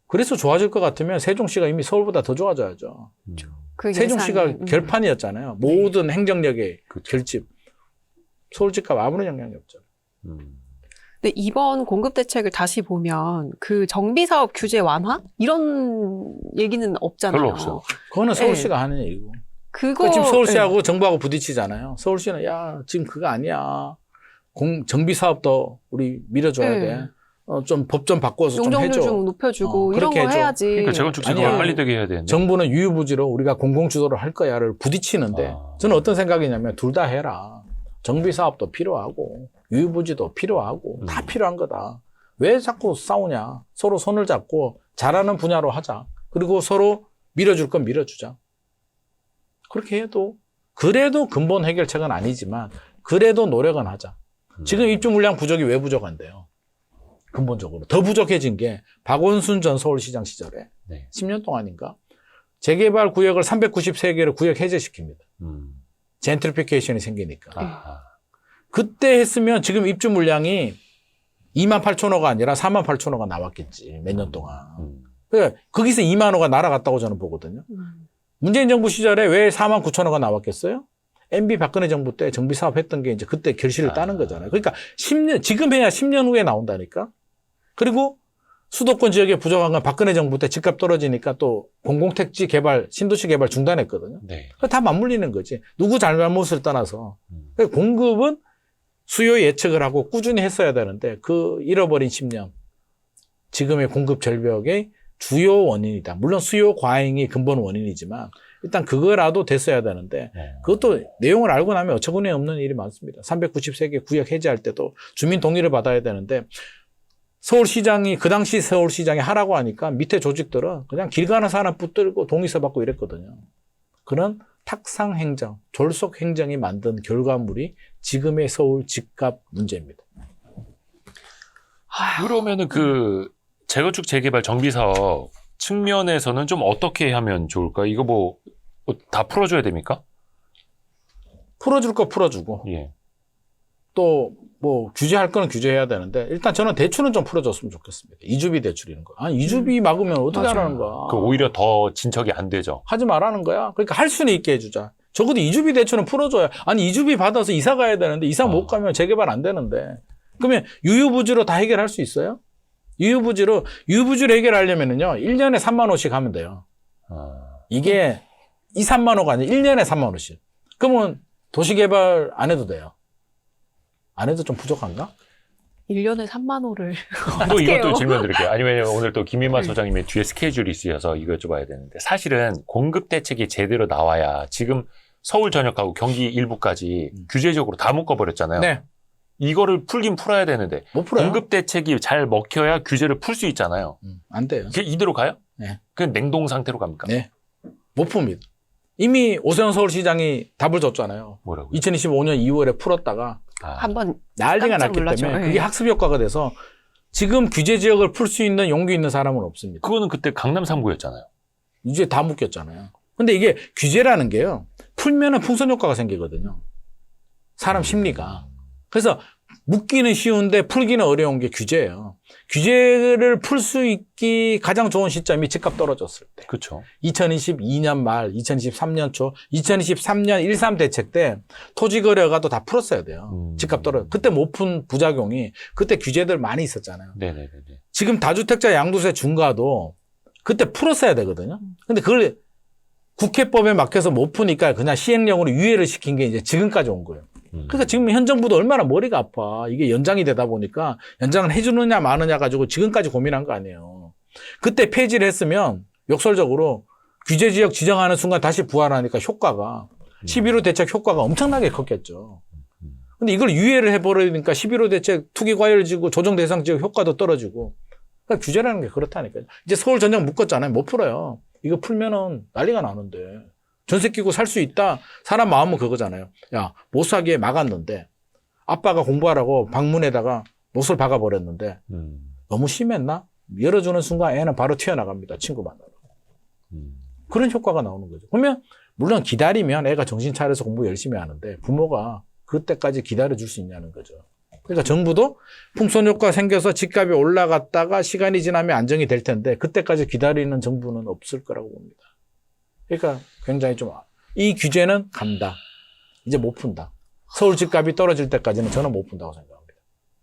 그래서 좋아질 것 같으면 세종시가 이미 서울보다 더 좋아져야죠. 그 세종시가 예산이. 결판이었잖아요. 모든 행정력의 결집. 서울집값 아무런 영향이 없죠. 근데 이번 공급 대책을 다시 보면 그 정비 사업 규제 완화 이런 얘기는 없잖아요. 별로 없어요. 그거는 서울시가 하는 얘기고. 그거 지금 서울시하고 정부하고 부딪히잖아요. 서울시는 야 지금 그거 아니야. 정비 사업도 우리 밀어줘야 돼. 좀 법 좀 바꿔서 좀 용적률 해줘. 좀 높여주고 이런 그렇게 거 해줘. 해야지. 그러니까 재건축 아니요. 시도가 빨리 되게 해야 되는데. 정부는 유유부지로 우리가 공공주도를 할 거야를 부딪히는데 저는 어떤 생각이냐면 둘 다 해라. 정비 사업도 필요하고 유유부지도 필요하고 다 필요한 거다. 왜 자꾸 싸우냐. 서로 손을 잡고 잘하는 분야로 하자. 그리고 서로 밀어줄 건 밀어주자. 그렇게 해도 그래도 근본 해결책은 아니지만 그래도 노력은 하자. 지금 입주 물량 부족이 왜 부족한데요? 근본적으로. 더 부족해진 게 박원순 전 서울시장 시절에 네. 10년 동안인가 재개발 구역을 393개를 구역 해제시킵니다. 젠트리피케이션이 생기니까. 아하. 그때 했으면 지금 입주 물량이 2만 8천 호가 아니라 4만 8천 호가 나왔겠지. 몇 년 동안. 그러니까 거기서 2만 호가 날아갔다고 저는 보거든요. 문재인 정부 시절에 왜 4만 9천 호가 나왔겠어요? MB 박근혜 정부 때 정비 사업 했던 게 이제 그때 결실을 따는 거잖아요. 그러니까 10년, 지금 해야 10년 후에 나온다니까? 그리고 수도권 지역에 부족한 건 박근혜 정부 때 집값 떨어지니까 또 공공택지 개발, 신도시 개발 중단했거든요. 네. 다 맞물리는 거지. 누구 잘못을 떠나서. 그러니까 공급은 수요 예측을 하고 꾸준히 했어야 되는데 그 잃어버린 10년. 지금의 공급 절벽의 주요 원인이다. 물론 수요 과잉이 근본 원인이지만 일단 그거라도 됐어야 되는데 그것도 내용을 알고 나면 어처구니 없는 일이 많습니다. 393개 구역 해제할 때도 주민 동의를 받아야 되는데 서울시장이 그 당시 서울시장이 하라고 하니까 밑에 조직들은 그냥 길 가는 사람 붙들고 동의서 받고 이랬거든요. 그런 탁상 행정, 졸속 행정이 만든 결과물이 지금의 서울 집값 문제입니다. 그러면은 그 재건축 재개발 정비 사업 측면에서는 좀 어떻게 하면 좋을까? 이거 뭐 다 풀어줘야 됩니까? 풀어줄 거 풀어주고 예. 또 뭐 규제할 거는 규제해야 되는데 일단 저는 대출은 좀 풀어줬으면 좋겠습니다. 이주비 대출 이런 거. 아니 이주비 막으면 어떻게 맞아요. 하라는 거야. 그 오히려 더 진척이 안 되죠. 하지 말라는 거야. 그러니까 할 수는 있게 해주자. 적어도 이주비 대출은 풀어줘야. 아니 이주비 받아서 이사 가야 되는데 이사 못 가면 재개발 안 되는데. 그러면 유유부지로 다 해결할 수 있어요? 유유부지로 해결하려면은요 1년에 3만 원씩 하면 돼요. 이게 2, 3만 원가 아니라 1년에 3만 원씩. 그러면 도시개발 안 해도 돼요. 안 해도 좀 부족한가? 1년에 3만 호를 또 이것도 어떡해요? 질문 드릴게요. 아니, 왜냐면 오늘 또 김민만 소장님의 뒤에 스케줄이 있어서 이거 여쭤봐야 되는데, 사실은 공급 대책이 제대로 나와야 지금 서울 전역하고 경기 일부까지 규제적으로 다 묶어버렸잖아요. 네. 이거를 풀긴 풀어야 되는데, 못 풀어요. 공급 대책이 잘 먹혀야 규제를 풀 수 있잖아요. 안 돼요. 그게 이대로 가요? 네. 그냥 냉동 상태로 갑니까? 네. 못 풉니다. 이미 오세훈 서울시장이 답을 줬잖아요. 뭐라고요? 2025년 2월에 풀었다가 한번 난리가 깜짝 났기 놀랐죠. 때문에 네. 그게 학습 효과가 돼서 지금 규제 지역을 풀 수 있는 용기 있는 사람은 없습니다. 그거는 그때 강남 3구였잖아요. 이제 다 묶였잖아요. 근데 이게 규제라는 게요. 풀면은 풍선 효과가 생기거든요. 사람 심리가. 그래서 묶기는 쉬운데 풀기는 어려운 게 규제예요. 규제를 풀 수 있기 가장 좋은 시점이 집값 떨어졌을 때. 그렇죠. 2022년 말, 2023년 초, 2023년 1.3 대책 때 토지 거래가 또 다 풀었어야 돼요. 집값 떨어져. 그때 못 푼 부작용이 그때 규제들 많이 있었잖아요. 네네네. 지금 다주택자 양도세 중과도 그때 풀었어야 되거든요. 근데 그걸 국회법에 막혀서 못 푸니까 그냥 시행령으로 유예를 시킨 게 이제 지금까지 온 거예요. 그러니까 지금 현 정부도 얼마나 머리가 아파. 이게 연장이 되다 보니까 연장을 해주느냐 마느냐 가지고 지금까지 고민한 거 아니에요. 그때 폐지를 했으면 역설적으로 규제지역 지정하는 순간 다시 부활하니까 효과가 11호 대책 효과가 엄청나게 컸겠죠. 근데 이걸 유예를 해버리니까 11호 대책 투기과열지구 조정 대상 지역 효과도 떨어지고. 그러니까 규제라는 게 그렇다니까요. 이제 서울 전역 묶었잖아요. 못 풀어요. 이거 풀면은 난리가 나는데. 전세 끼고 살 수 있다. 사람 마음은 그거잖아요. 야, 못 사기에 막았는데 아빠가 공부하라고 방문에다가 못을 박아버렸는데 너무 심했나? 열어주는 순간 애는 바로 튀어나갑니다. 친구 만나러. 그런 효과가 나오는 거죠. 그러면 물론 기다리면 애가 정신 차려서 공부 열심히 하는데 부모가 그때까지 기다려줄 수 있냐는 거죠. 그러니까 정부도 풍선 효과 생겨서 집값이 올라갔다가 시간이 지나면 안정이 될 텐데 그때까지 기다리는 정부는 없을 거라고 봅니다. 그러니까 굉장히 좀 이 규제는 간다. 이제 못 푼다. 서울 집값이 떨어질 때까지는 저는 못 푼다고 생각합니다.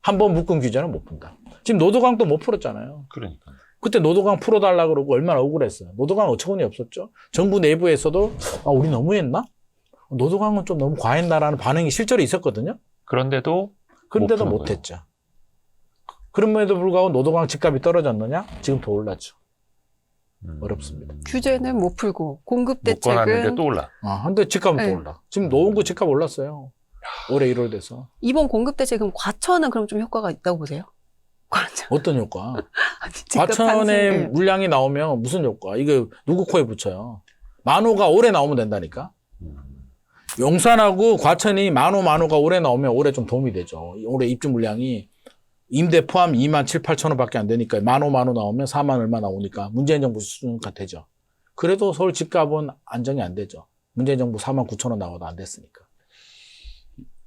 한번 묶은 규제는 못 푼다. 지금 노도강도 못 풀었잖아요. 그러니까. 그때 노도강 풀어달라 그러고 얼마나 억울했어요. 노도강 어처구니 없었죠. 정부 내부에서도 아 우리 너무했나? 노도강은 좀 너무 과했나라는 반응이 실제로 있었거든요. 그런데도 그런데도 못 푸는 못했죠. 그럼에도 불구하고 노도강 집값이 떨어졌느냐? 지금 더 올랐죠. 어렵습니다. 규제는 못 풀고 공급 묶어놨는데 대책은 또 올라. 근데 집값은 네. 또 올라. 지금 노원구 집값 올랐어요. 올해 1월 돼서. 이번 공급 대책은 과천은 그럼 좀 효과가 있다고 보세요? 과천. 어떤 효과? 아니, 집값 과천에 상승. 물량이 나오면 무슨 효과? 이거 누구 코에 붙여요? 만호가 올해 나오면 된다니까? 용산하고 과천이 만호가 올해 나오면 올해 좀 도움이 되죠. 올해 입주 물량이 임대 포함 2만 7, 8천 원밖에 안 되니까 만호 나오면 4만 얼마 나오니까 문재인 정부 수준가 되죠. 그래도 서울 집값은 안정이 안 되죠. 문재인 정부 4만 9천 원 나와도 안 됐으니까.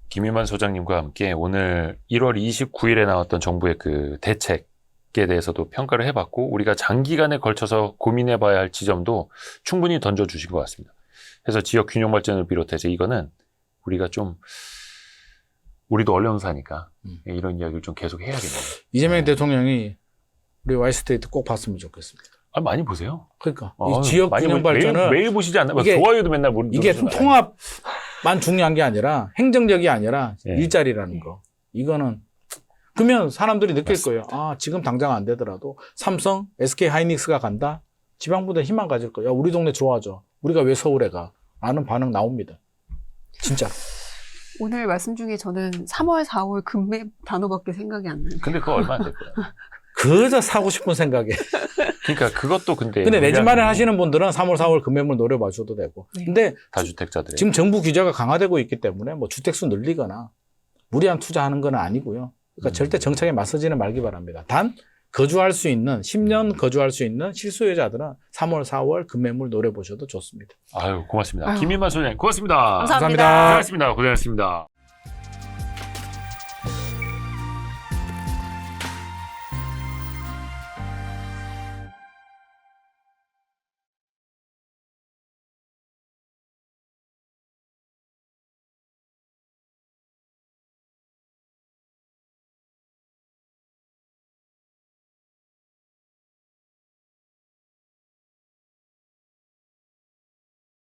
김인만 소장님과 함께 오늘 1월 29일에 나왔던 정부의 그 대책에 대해서도 평가를 해봤고 우리가 장기간에 걸쳐서 고민해봐야 할 지점도 충분히 던져주신 것 같습니다. 그래서 지역 균형 발전을 비롯해서 이거는 우리가 좀 우리도 언론 사니까 이런 이야기를 좀 계속 해야겠네요. 이재명 대통령이 우리 와이스테이트 꼭 봤으면 좋겠습니다. 아, 많이 보세요. 그러니까 이 지역 많이 균형 발전은 매일 보시지 않나요? 이게- 좋아요도 맨날 이게 누르시잖아요. 통합만 중요한 게 아니라 행정력이 아니라 예. 일자리라는 거. 이거는 그러면 사람들이 느낄 맞습니다. 거예요. 아 지금 당장 안 되더라도 삼성, SK 하이닉스가 간다. 지방부대 희망 가질 거예요. 야, 우리 동네 좋아져. 우리가 왜 서울에 가? 라는 반응 나옵니다. 진짜. 오늘 말씀 중에 저는 3월, 4월 금매 단어밖에 생각이 안 나요. 근데 그거 얼마 안 될 거예요. 그저 사고 싶은 생각에. 그러니까 그것도 근데 근데 내 집 물량이 마련하시는 분들은 3월, 4월 금매물 노려봐 줘도 되고. 네. 근데 다주택자들이 지금 정부 규제가 강화되고 있기 때문에 뭐 주택수 늘리거나 무리한 투자하는 건 아니고요. 그러니까 절대 정책에 맞서지는 말기 바랍니다. 단 거주할 수 있는 10년 거주할 수 있는 실수요자들은 3월, 4월 금매물 노려보셔도 좋습니다. 아유 고맙습니다. 아유. 김인만 소장님 고맙습니다. 감사합니다. 감사합니다. 고생하셨습니다. 고생하셨습니다.